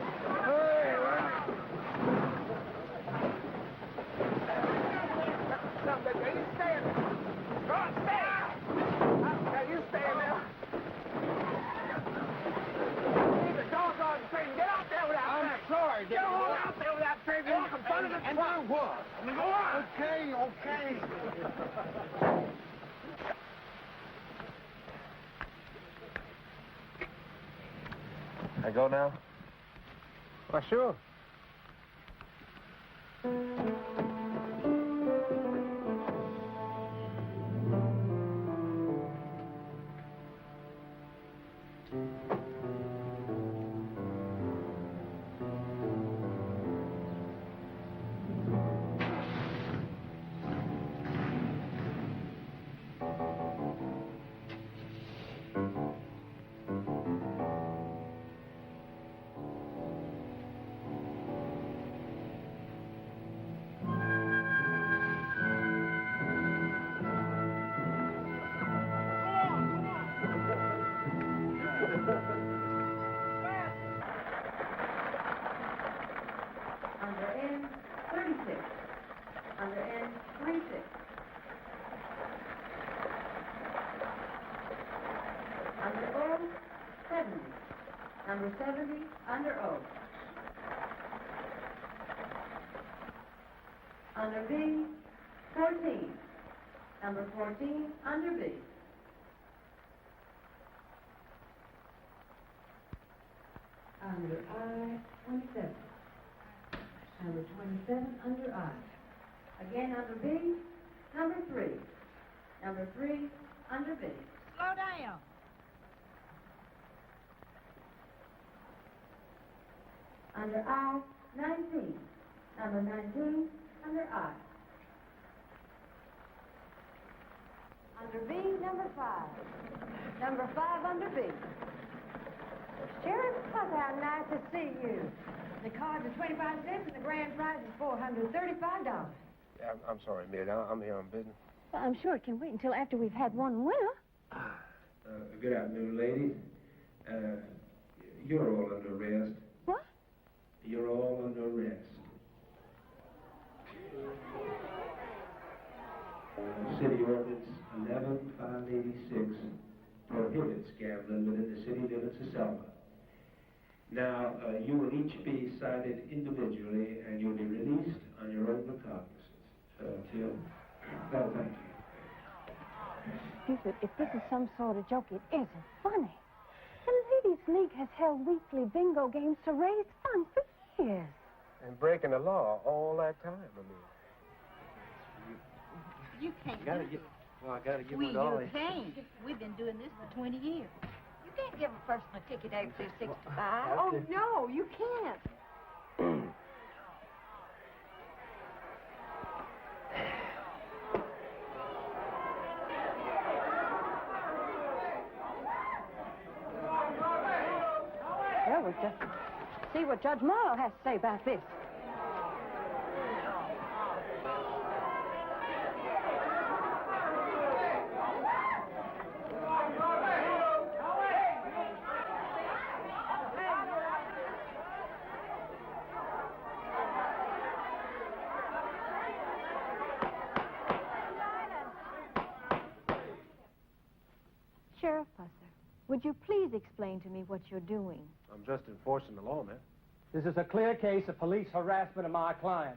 Hey, you stay in there. Go on, stay. Now, you stay in there. Leave the doggone thing. Get out there with that thing. I'm sorry. Get on out there with that thing. Walk in front of the truck. And do what? Go on. Okay. I go now? Why, sure. Under N, 36. Under N, 26. Under O, 70. Number 70, under O. Under B, 14. Number 14, under B. Under I, 27. Number 27, under I. Again, under B, number 3. Number 3, under B. Slow down. Under I, 19. Number 19, under I. Under B, number 5. Number 5, under B. Sheriff, how nice to see you. The cards are 25 cents and the grand prize is $435. Yeah, I'm sorry, Mid. I'm here on business. Well, I'm sure it can wait until after we've had one winner. Good afternoon, ladies. You're all under arrest. What? You're all under arrest. City Ordinance 11586 prohibits gambling within the city limits of Selma. Now, you will each be cited individually, and you'll be released on your own recognizance. Thank you. Buford, if this is some sort of joke, it isn't funny. The Ladies' League has held weekly bingo games to raise funds for years. And breaking the law all that time, I mean. You can't I do this. gotta give it all. You can't. We've been doing this for 20 years. You can't give a person a ticket after they're 65. Oh, no, you can't. Well, we'll just see what Judge Morrow has to say about this. Sheriff Pusser, would you please explain to me what you're doing? I'm just enforcing the law, man. This is a clear case of police harassment of my client.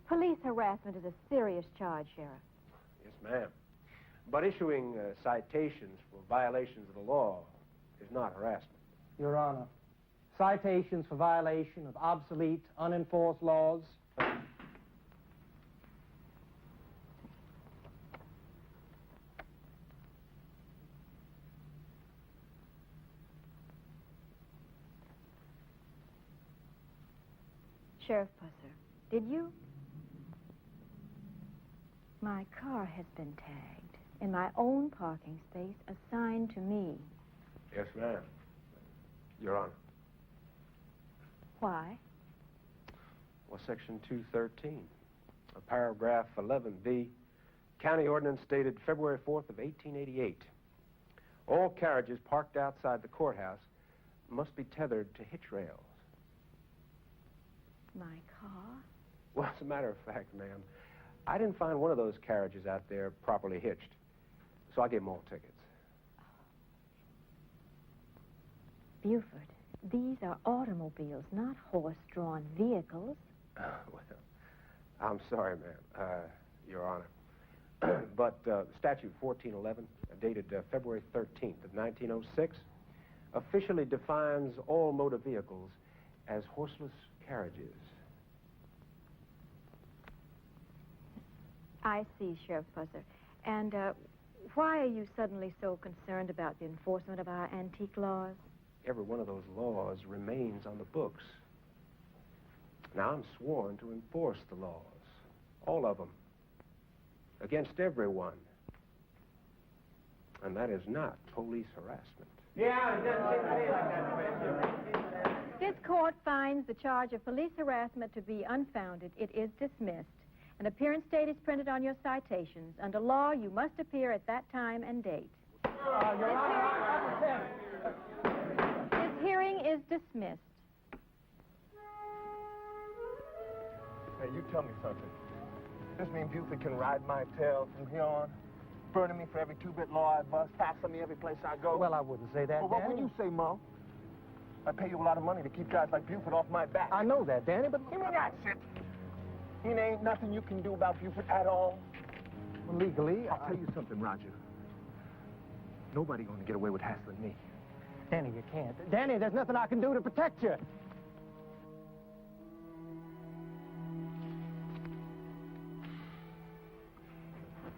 Police harassment is a serious charge, Sheriff. Yes, ma'am. But issuing citations for violations of the law is not harassment. Your Honor, citations for violation of obsolete, unenforced laws. Sheriff Pusser, did you? My car has been tagged in my own parking space assigned to me. Yes, ma'am. Your Honor. Why? Well, Section 213, paragraph 11B, County Ordinance dated February 4th of 1888. All carriages parked outside the courthouse must be tethered to hitch rails. My car? Well, as a matter of fact, ma'am, I didn't find one of those carriages out there properly hitched, so I gave them all tickets. Buford, these are automobiles, not horse-drawn vehicles. Well, I'm sorry, ma'am, Your Honor. But Statute 1411, dated February 13th of 1906, officially defines all motor vehicles as horseless carriages. I see, Sheriff Pusser. And why are you suddenly so concerned about the enforcement of our antique laws? Every one of those laws remains on the books. Now, I'm sworn to enforce the laws, all of them, against everyone. And that is not police harassment. Yeah, it doesn't seem to be like that. This court finds the charge of police harassment to be unfounded. It is dismissed. An appearance date is printed on your citations. Under law, you must appear at that time and date. This hearing is dismissed. Hey, you tell me something. This mean Buford can ride my tail from here on? Burning me for every two-bit law I bust, hassling me every place I go? Well, I wouldn't say that, Well, what Danny. would you say, Mo? I pay you a lot of money to keep guys like Buford off my back. I know that, Danny, but... You mean that's it? It ain't nothing you can do about Buford at all? Well, legally, I'll tell you something, Roger. Nobody gonna get away with hassling me. Danny, you can't. Danny, there's nothing I can do to protect you.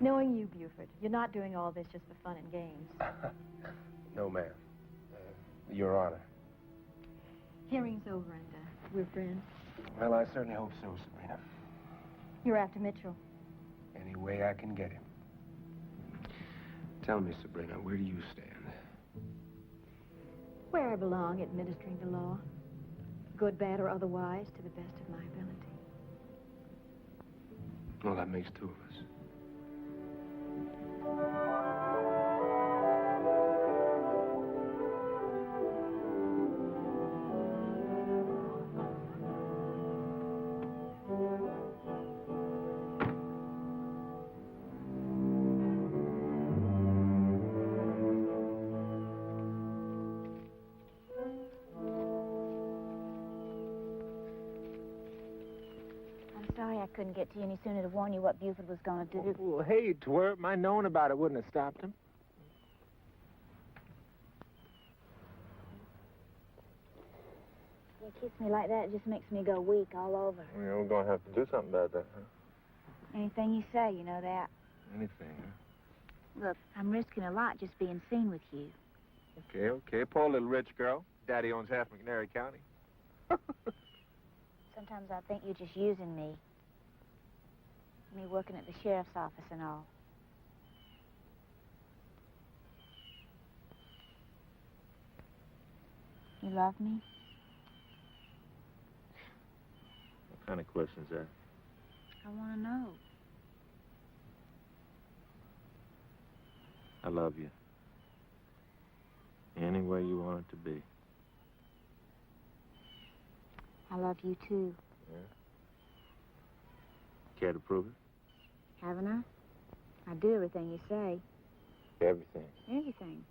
Knowing you, Buford, you're not doing all this just for fun and games. No, ma'am. Your Honor. Hearing's over and we're friends. Well, I certainly hope so, Sabrina. You're after Mitchell. Any way I can get him. Tell me, Sabrina, where do you stand? Where I belong, administering the law. Good, bad, or otherwise, to the best of my ability. Well, that makes two of us. Sorry I couldn't get to you any sooner to warn you what Buford was going to do. Well, hey, twerp, my knowing about it wouldn't have stopped him. You kiss me like that, it just makes me go weak all over. Yeah, we're gonna have to do something about that, huh? Anything you say, you know that. Anything, huh? Look, I'm risking a lot just being seen with you. Okay. Poor little rich girl. Daddy owns half McNairy County. Sometimes I think you're just using me. Me working at the sheriff's office and all. You love me? What kind of question's that? I want to know. I love you. Any way you want it to be. I love you, too. Yeah? Care to prove it? Haven't I? I do everything you say. Everything. Everything.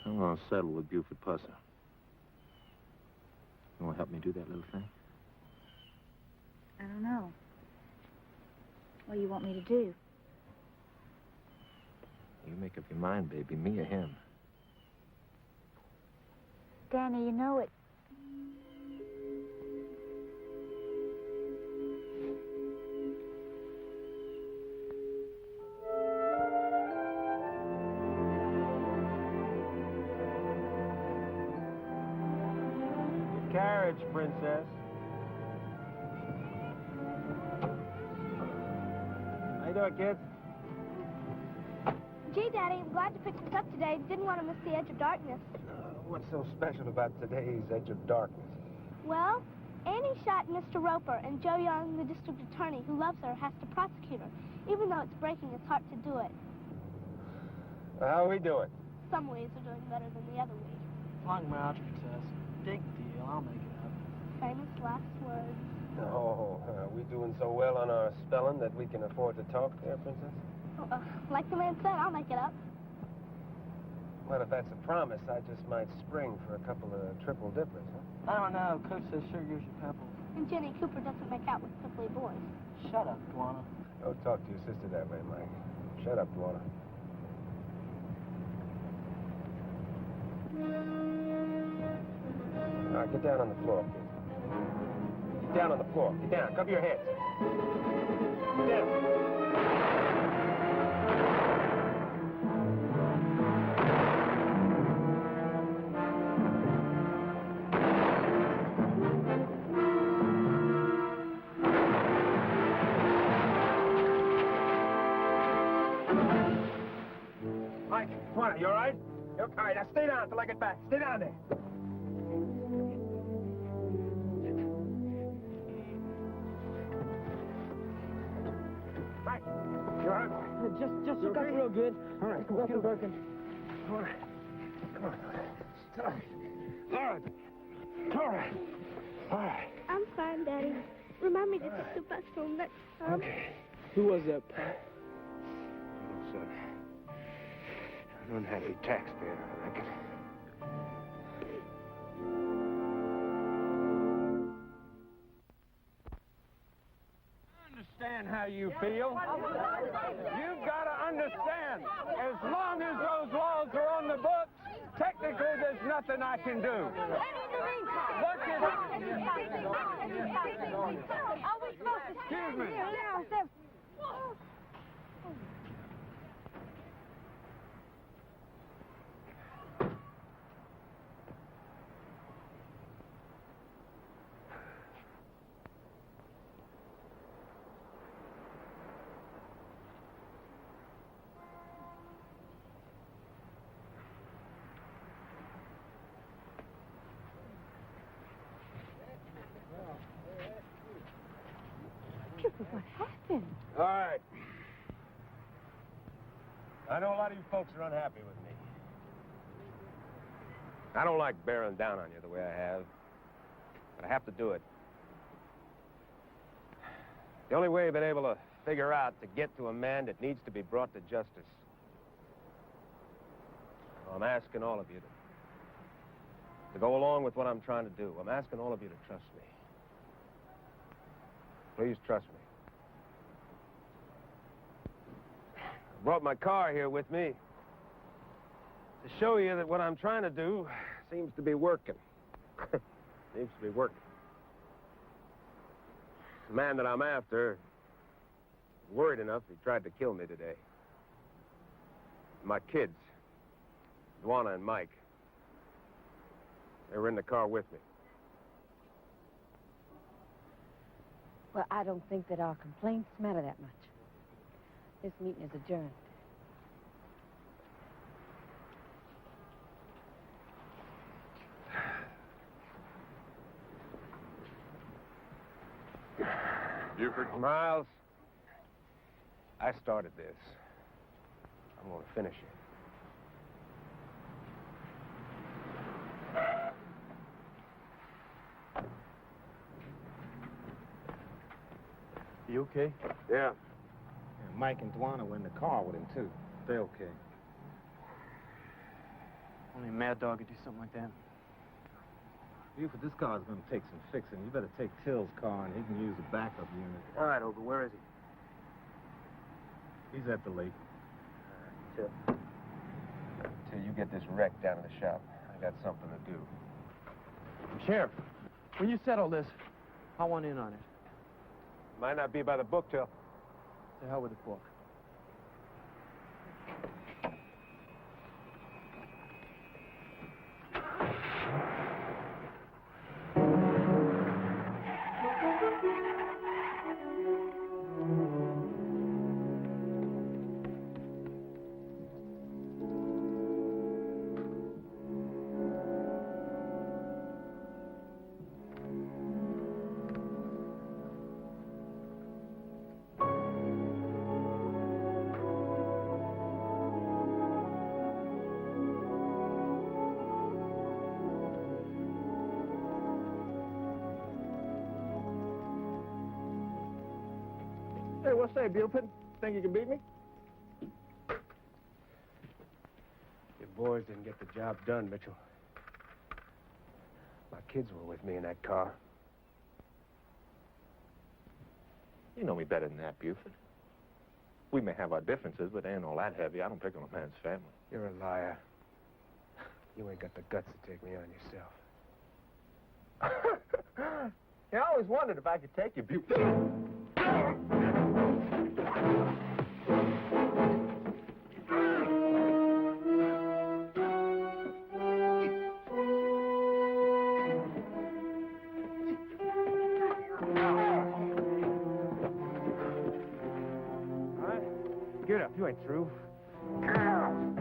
I'm gonna settle with Buford Pusser. You wanna help me do that little thing? I don't know. What do you want me to do? You make up your mind, baby, me or him. Danny, you know it. Carriage, princess. How you doing, kids? Gee, Daddy, I'm glad you picked us up today. Didn't want to miss the Edge of Darkness. What's so special about today's Edge of Darkness? Well, Annie shot Mr. Roper, and Joe Young, the district attorney who loves her, has to prosecute her, even though it's breaking his heart to do it. How are we doing? Some ways are doing better than the other ways. Long march, princess. Big deal. I'll make it up. Famous last words. Oh, are we doing so well on our spelling that we can afford to talk there, princess? Like the man said, I'll make it up. Well, if that's a promise, I just might spring for a couple of triple dippers, huh? I don't know. Coach says sugar gives you pebbles. And Jenny Cooper doesn't make out with prickly boys. Shut up, Dwana. Don't talk to your sister that way, Mike. Shut up, Dwana. All right, get down on the floor, kids. Get down on the floor. Get down. Cover your heads. Get down. Mike, Dwana, you all right? All right, now stay down till I get back. Stay down there. Mike, you all right? Just look up real good. All right, Nothing broken. All right. Come on. It's all right. All right. All right. All right. I'm fine, Daddy. Remind me to take the bus home next time. Okay. Who was that, Pat? No, son. An unhappy taxpayer, I reckon. Understand how you feel. You've got to understand, as long as those laws are on the books, technically there's nothing I can do. What Excuse me. What happened? All right. I know a lot of you folks are unhappy with me. I don't like bearing down on you the way I have, but I have to do it. The only way I've been able to figure out to get to a man that needs to be brought to justice. I'm asking all of you to go along with what I'm trying to do. I'm asking all of you to trust me. Please trust me. I brought my car here with me to show you that what I'm trying to do seems to be working. Seems to be working. The man that I'm after is worried enough he tried to kill me today. My kids, Dwana and Mike, they were in the car with me. Well, I don't think that our complaints matter that much. This meeting is adjourned. Buford. Miles, I started this. I'm going to finish it. You okay? Yeah. Mike and Dwana were in the car with him, too. They're okay. Only a mad dog could do something like that. Buford, this car's going to take some fixing. You better take Till's car, and he can use the backup unit. All right, Ogre, where is he? He's at the lake. Till you get this wreck down to the shop. I got something to do. Sheriff, when you settle this, I want in on it. Might not be by the book, Till. To hell with the book. Hey, what's that, Buford? Think you can beat me? Your boys didn't get the job done, Mitchell. My kids were with me in that car. You know me better than that, Buford. We may have our differences, but they ain't all that heavy. I don't pick on a man's family. You're a liar. You ain't got the guts to take me on yourself. Yeah, I always wondered if I could take you, Buford. Get up, you ain't through. Come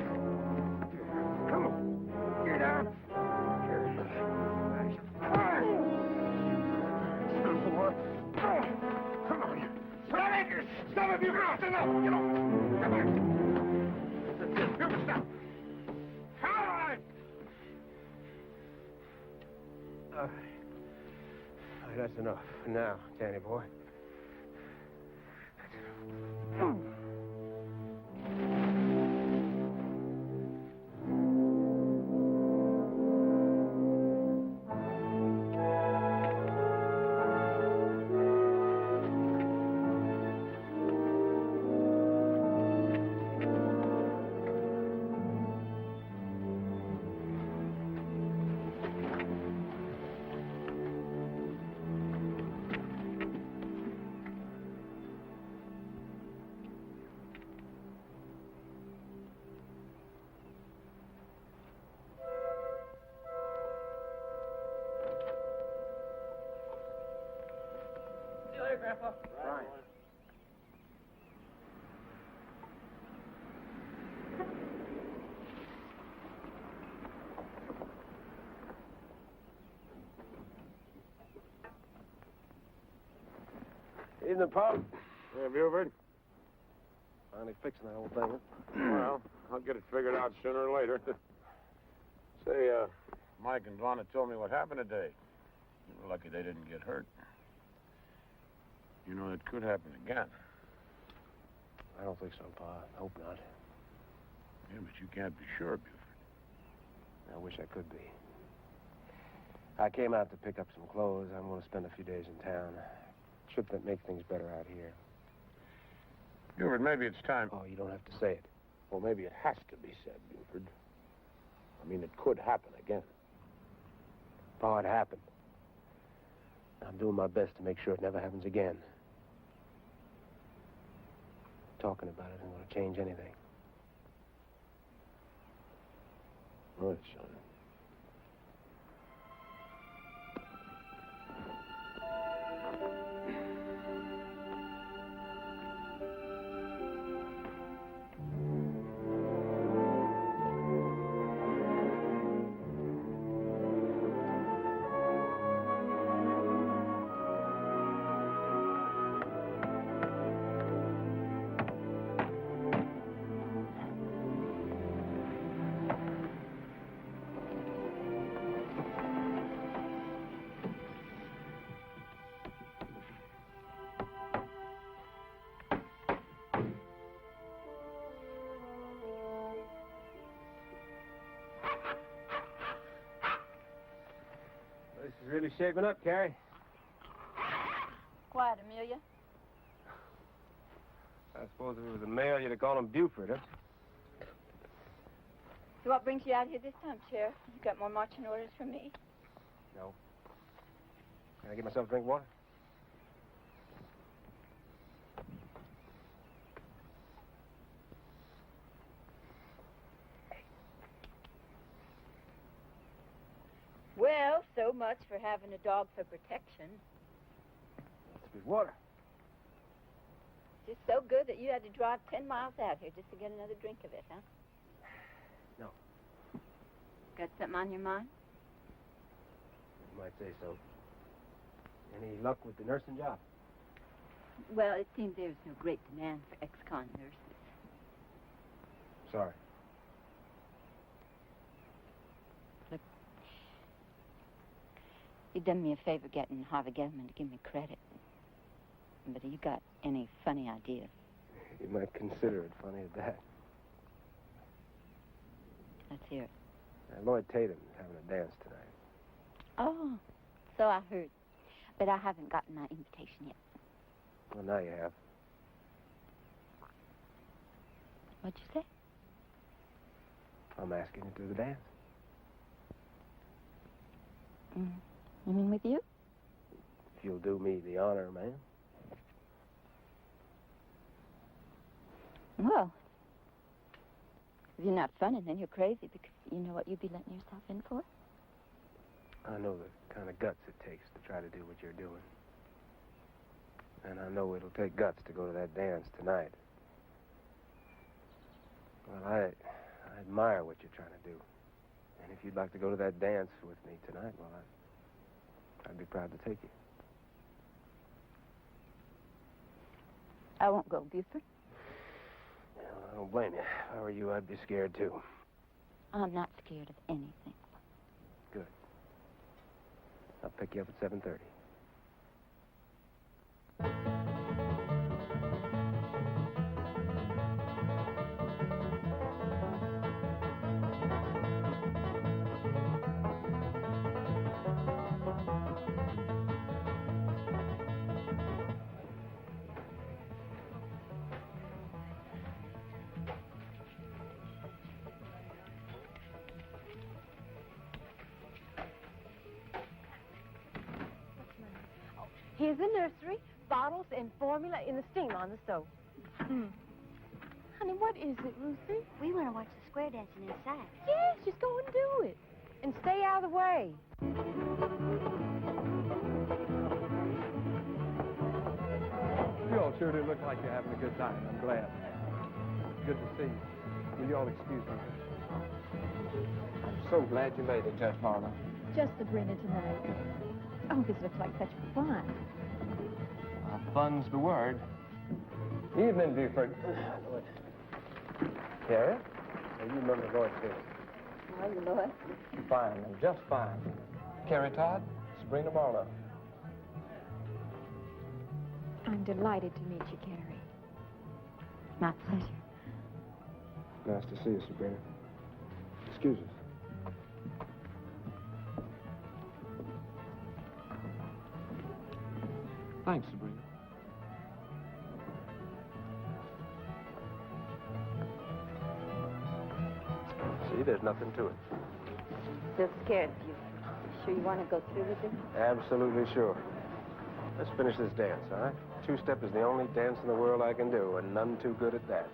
on, get up. Come on, some of you got enough. Get on. Come on. You can stop. All right. All right, that's enough. Now, Danny boy. See you later, Grandpa. Right. Evening, Pop. Yeah, Buford? Finally fixing that whole thing. Well, I'll get it figured out sooner or later. Say, Mike and Donna told me what happened today. You were lucky they didn't get hurt. You know, it could happen again. I don't think so, Pa. I hope not. Yeah, but you can't be sure, Buford. I wish I could be. I came out to pick up some clothes. I'm going to spend a few days in town. Trip that makes things better out here. Buford, maybe it's time. Oh, you don't have to say it. Well, maybe it has to be said, Buford. I mean, it could happen again. Pa, it happened. I'm doing my best to make sure it never happens again. Talking about it isn't going to change anything. All right, son. is really shaping up, Carrie. Quiet, Amelia. I suppose if it was a male, you'd have called him Buford, huh? So what brings you out here this time, Sheriff? You got more marching orders from me? No. Can I get myself a drink of water? Well, so much for having a dog for protection. Sweet water. Just so good that you had to drive 10 miles out here just to get another drink of it, huh? No. Got something on your mind? You might say so. Any luck with the nursing job? Well, it seems there's no great demand for ex-con nurses. Sorry. Look, you done me a favor getting Harvey Gelman to give me credit. But have you got any funny ideas? You might consider it funny at that. Let's hear it. Lloyd Tatum's having a dance tonight. Oh, so I heard. But I haven't gotten my invitation yet. Well, now you have. What'd you say? I'm asking you to the dance. You mean with you? If you'll do me the honor, ma'am. Well, if you're not funny, then you're crazy because you know what you'd be letting yourself in for? I know the kind of guts it takes to try to do what you're doing. And I know it'll take guts to go to that dance tonight. Well, I admire what you're trying to do. And if you'd like to go to that dance with me tonight, well, I'd be proud to take you. I won't go, Buford. Well, I don't blame you. If I were you, I'd be scared, too. I'm not scared of anything. Good. I'll pick you up at 7:30. Here's the nursery, bottles and formula in the steamer on the stove. Honey, what is it, Ruthie? We want to watch the square dancing inside. Yes, just go and do it. And stay out of the way. You all sure do look like you're having a good time. I'm glad. Good to see you. Will you all excuse me? I'm so glad you made it, Judge Harlow. Just Sabrina tonight. Oh, this looks like such fun. Fun's the word. Evening, Buford. Carrie? You remember Lloyd Tatum? How are you, Lloyd? Fine, I'm just fine. Carrie Todd, Sabrina Marlowe. I'm delighted to meet you, Carrie. My pleasure. Nice to see you, Sabrina. Excuse us. Thanks, Sabrina. See, there's nothing to it. Still scared of you. Sure you want to go through with it? Absolutely sure. Let's finish this dance, all right? Two-step is the only dance in the world I can do, and none too good at that.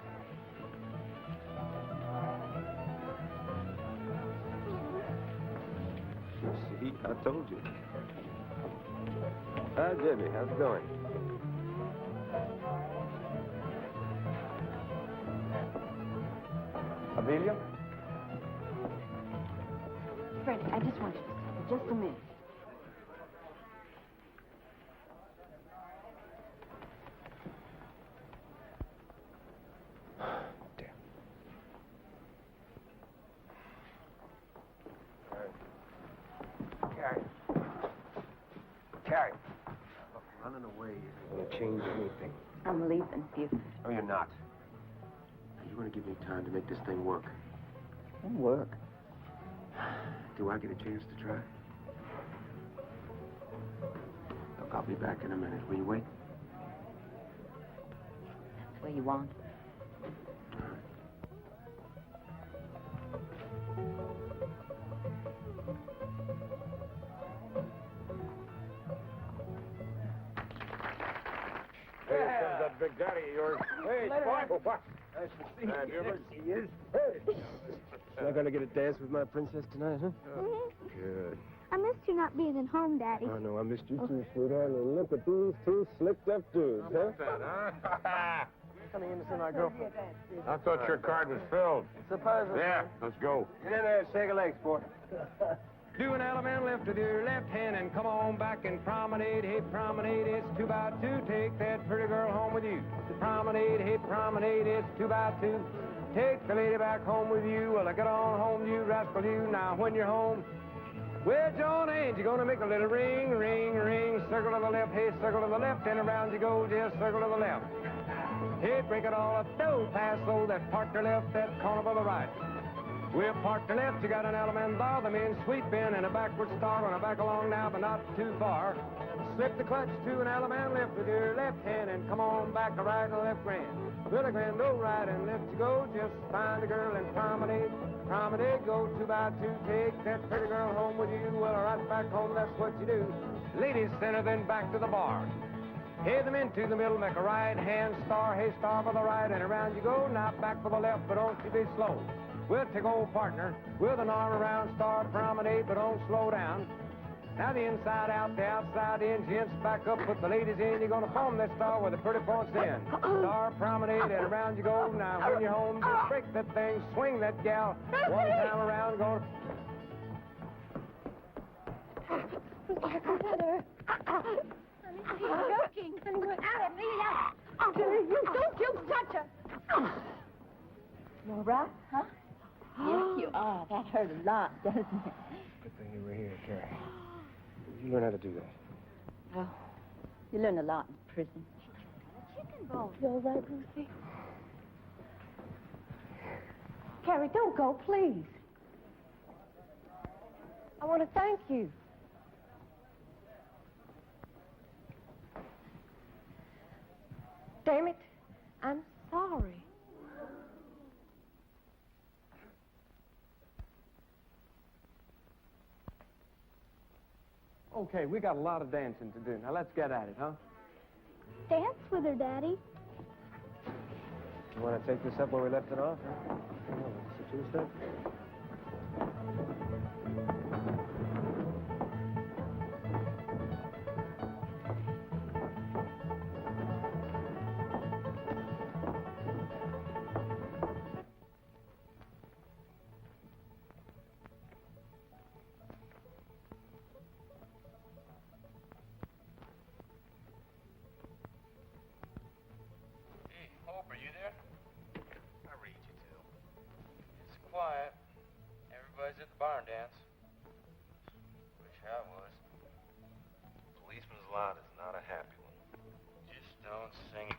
See, I told you. Hi, Debbie. How's it going? Amelia? Freddie, I just want you to stop for just a minute. Carrie. Look, running away isn't going to change anything. I'm leaving, Buford. No, you're not. You're going to give me time to make this thing work. Work? Do I get a chance to try? I'll be back in a minute. Will you wait? That's where you want. Here comes that big daddy of yours. Hey, boy. What? Nice to see you. Buford. Yes, he is. Hey. Not gonna get a dance with my princess tonight, huh? Good. I missed you not being at home, Daddy. I know, I missed you too, sweetheart. And look at these two slicked-up dudes, huh? Coming in to see my girlfriend. I thought your card was filled. Supposedly. Yeah, let's go. Get in there and shake a leg, sport. Do an element lift with your left hand and come on back and promenade. Hey, promenade, it's 2 by 2. Take that pretty girl home with you. Promenade, hey, promenade, it's 2 by 2. Take the lady back home with you. Well, I get on home, you rascal, you. Now, when you're home, well, John, ain't you gonna make a little ring, ring, ring, circle to the left, hey, circle to the left, and around you go, just circle to the left. Hey, break it all up, do pass, so that part to left, that corner to the right. We'll park to left, you got an element bar, the men sweep in and a backward start, on a back along now, but not too far. Slip the clutch to an element lift with your left hand and come on back a right and left grand. With a grand old right and left you go, just find a girl and promenade. Promenade, go 2 by 2, take that pretty girl home with you. Well, right back home, that's what you do. Ladies center, then back to the bar. Hey, the men to the middle, make a right hand star, hey, star for the right, and around you go. Now back for the left, but don't you be slow. We'll take old partner with an arm around, star promenade, but don't slow down. Now the inside out, the outside in, gents back up, put the ladies in. You're gonna form this star with the pretty points in. Star promenade, and around you go. Now when you're home, just break that thing, swing that gal. One time around, go. He's joking. Honey, get out of me. You don't touch her. You all right, huh? Yes, you are. That hurt a lot, doesn't it? Good thing you were here, Carrie. You learn how to do that. Oh, you learn a lot in prison. Chicken bone. You all right, Ruthie? Carrie, don't go, please. I want to thank you. Damn it, I'm sorry. Okay, we got a lot of dancing to do. Now, let's get at it, huh? Dance with her, Daddy. You want to take this up where we left it off, huh? It's a two-step. Are you there? I read you too. It's quiet. Everybody's at the barn dance. Wish I was. Policeman's lot is not a happy one. Just don't sing it.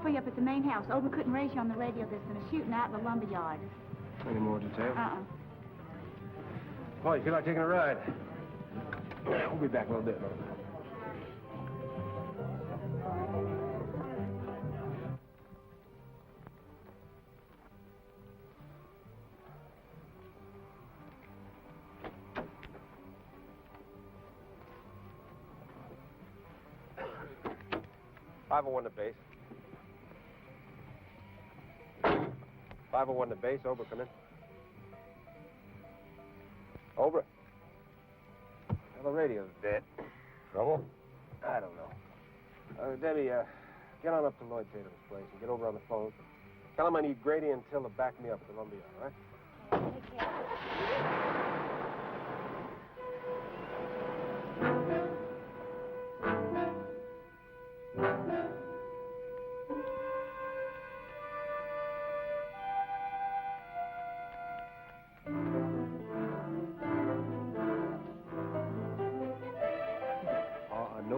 For you up at the main house. Oba couldn't raise you on the radio. There's been a shooting out in the lumber yard. Any more detail? Uh-uh. Oh, you feel like taking a ride? We'll be back in a little bit. 501 to base. 501 to base. Ober, come in. Ober. Well, the radio's dead. Trouble? I don't know. Debbie, get on up to Lloyd Tatum's place and get over on the phone. Tell him I need Grady and Till to back me up at Columbia, all right?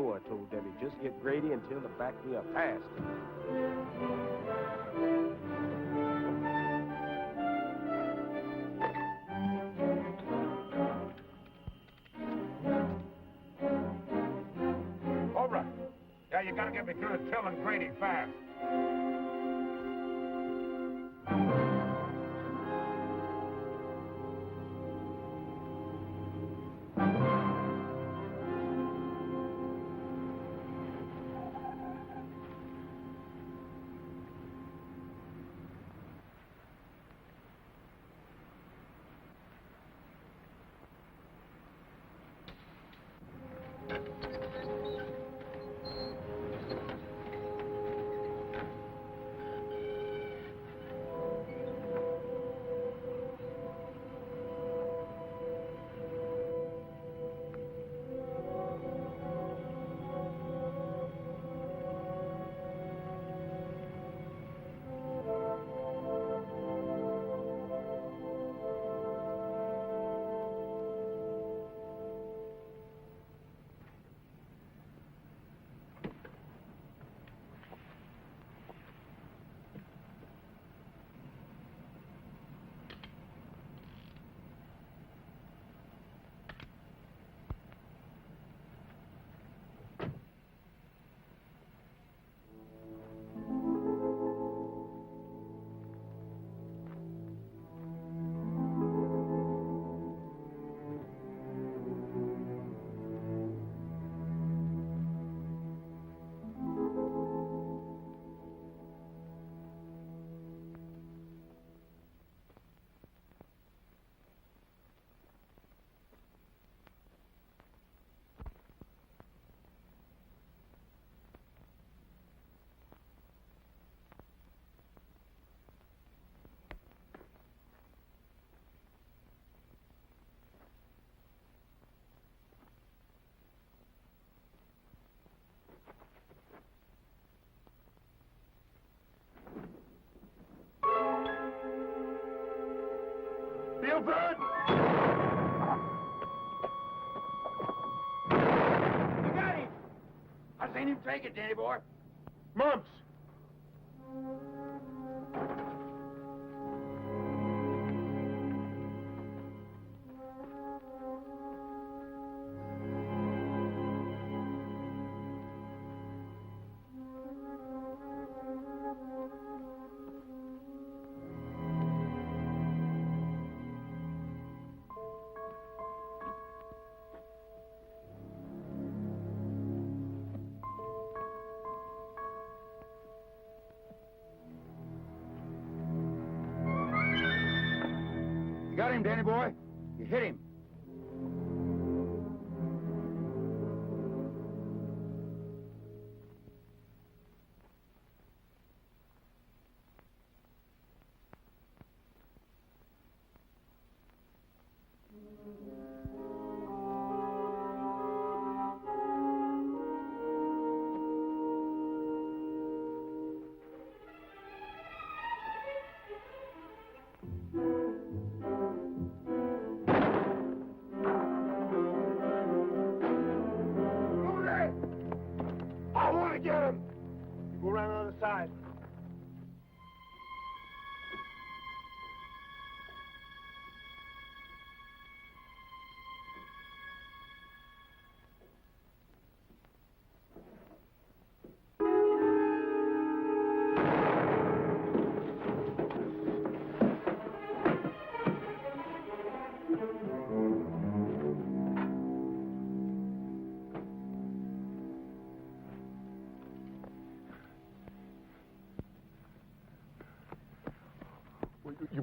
I told Debbie, just get Grady and Till to back me up fast. Over. Yeah, you gotta get me through to Till and Grady fast. Buford! You got him! I seen him take it, Danny boy. Mumps! You got him, Danny boy. You hit him.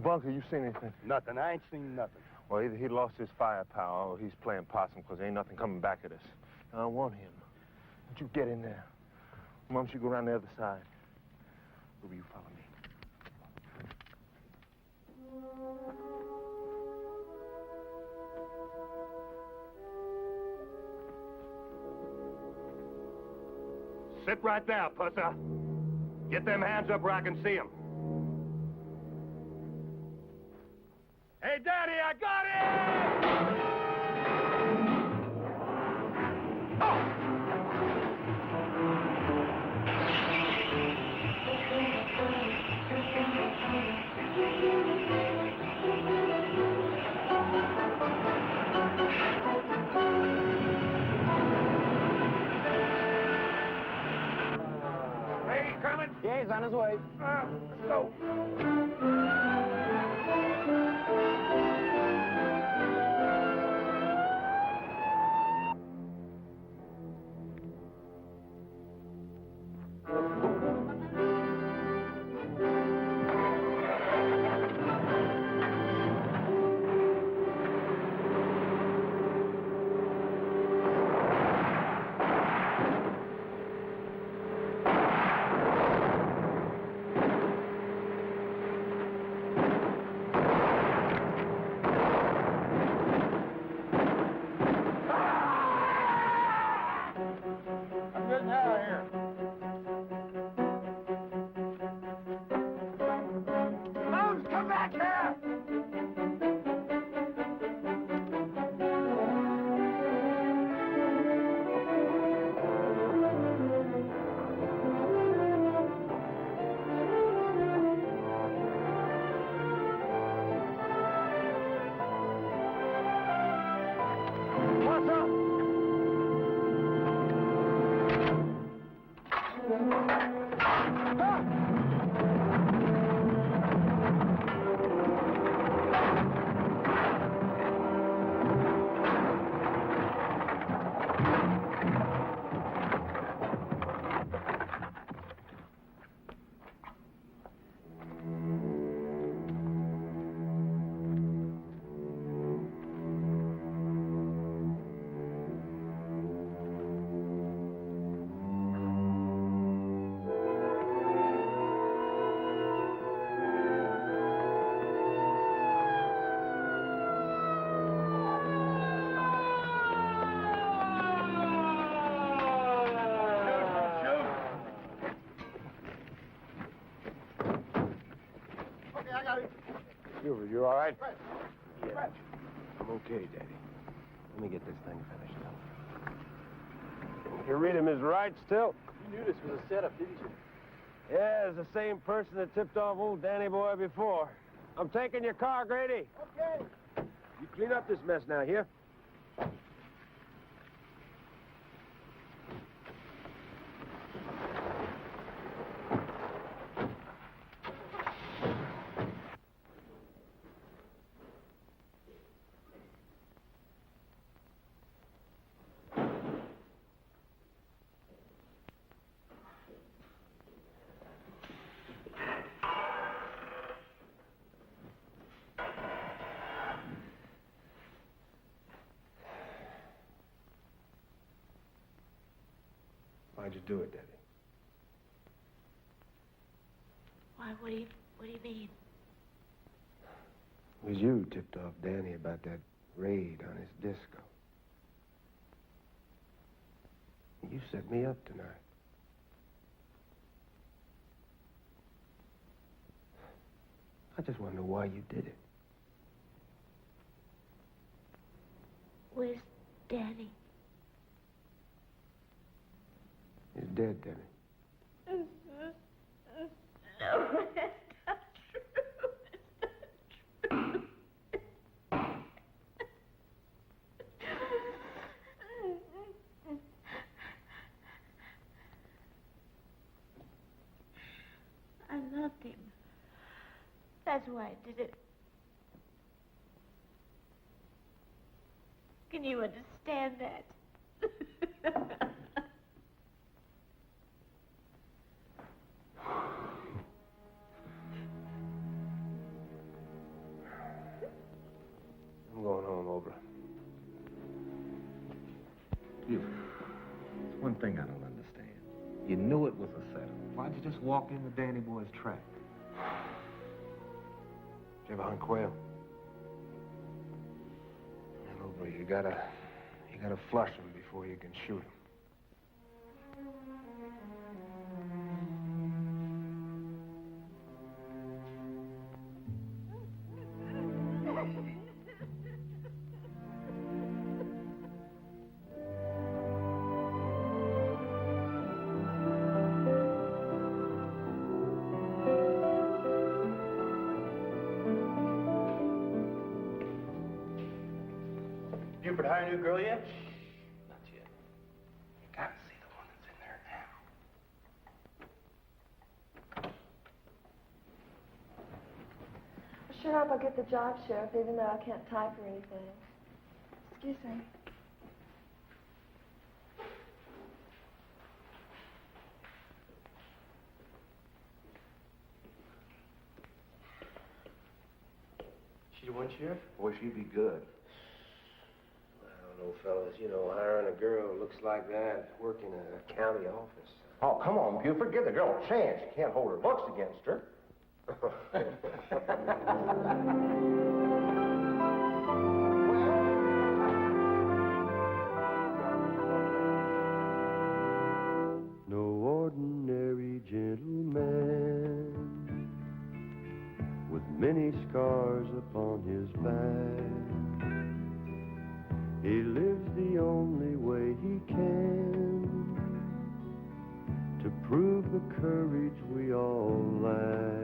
Bunker, you seen anything? Nothing. I ain't seen nothing. Well, either he lost his firepower or he's playing possum because there ain't nothing coming back at us. I don't want him. Don't you get in there. Mom, you go around the other side. Ruby, you follow me. Sit right there, pusser. Get them hands up where I can see them. Hey, Daddy, I got it! Hey, coming? Yeah, he's on his way. Let's go. I'm getting out of here. Bones, come back here! What's up? Okay, I got it. You all right? Right. Yeah. Right. I'm okay, Daddy. Let me get this thing finished up. You read him his rights still? You knew this was a setup, didn't you? Yeah, it's the same person that tipped off old Danny Boy before. I'm taking your car, Grady. Okay. You clean up this mess now, here? Why'd you do it, Daddy? Why, what do you mean? It was you tipped off Danny about that raid on his disco. You set me up tonight. I just want to know why you did it. Where's Danny? He's dead, Danny. No, that's not true. I loved him. That's why I did it. Can you understand that? home over. There's one thing I don't understand. You knew it was a setup. Why'd you just walk into Danny Boy's trap? Did you ever hunt quail? Well, Ober, you gotta flush them before you can shoot them. Buford hire a new girl yet? Not yet. You gotta see the one that's in there now. I sure hope I get the job, Sheriff, even though I can't type or anything. Excuse me. She the one, Sheriff? Boy, she'd be good. I don't know, fellas. You know, hiring a girl who looks like that, working in a county office. Oh, come on, Buford. Give the girl a chance. You can't hold her looks against her. No ordinary gentleman with many scars upon his back. He lives the only way he can to prove the courage we all lack.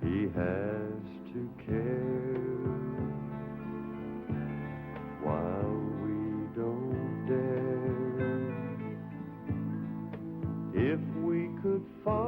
He has to care while we don't dare. If we could find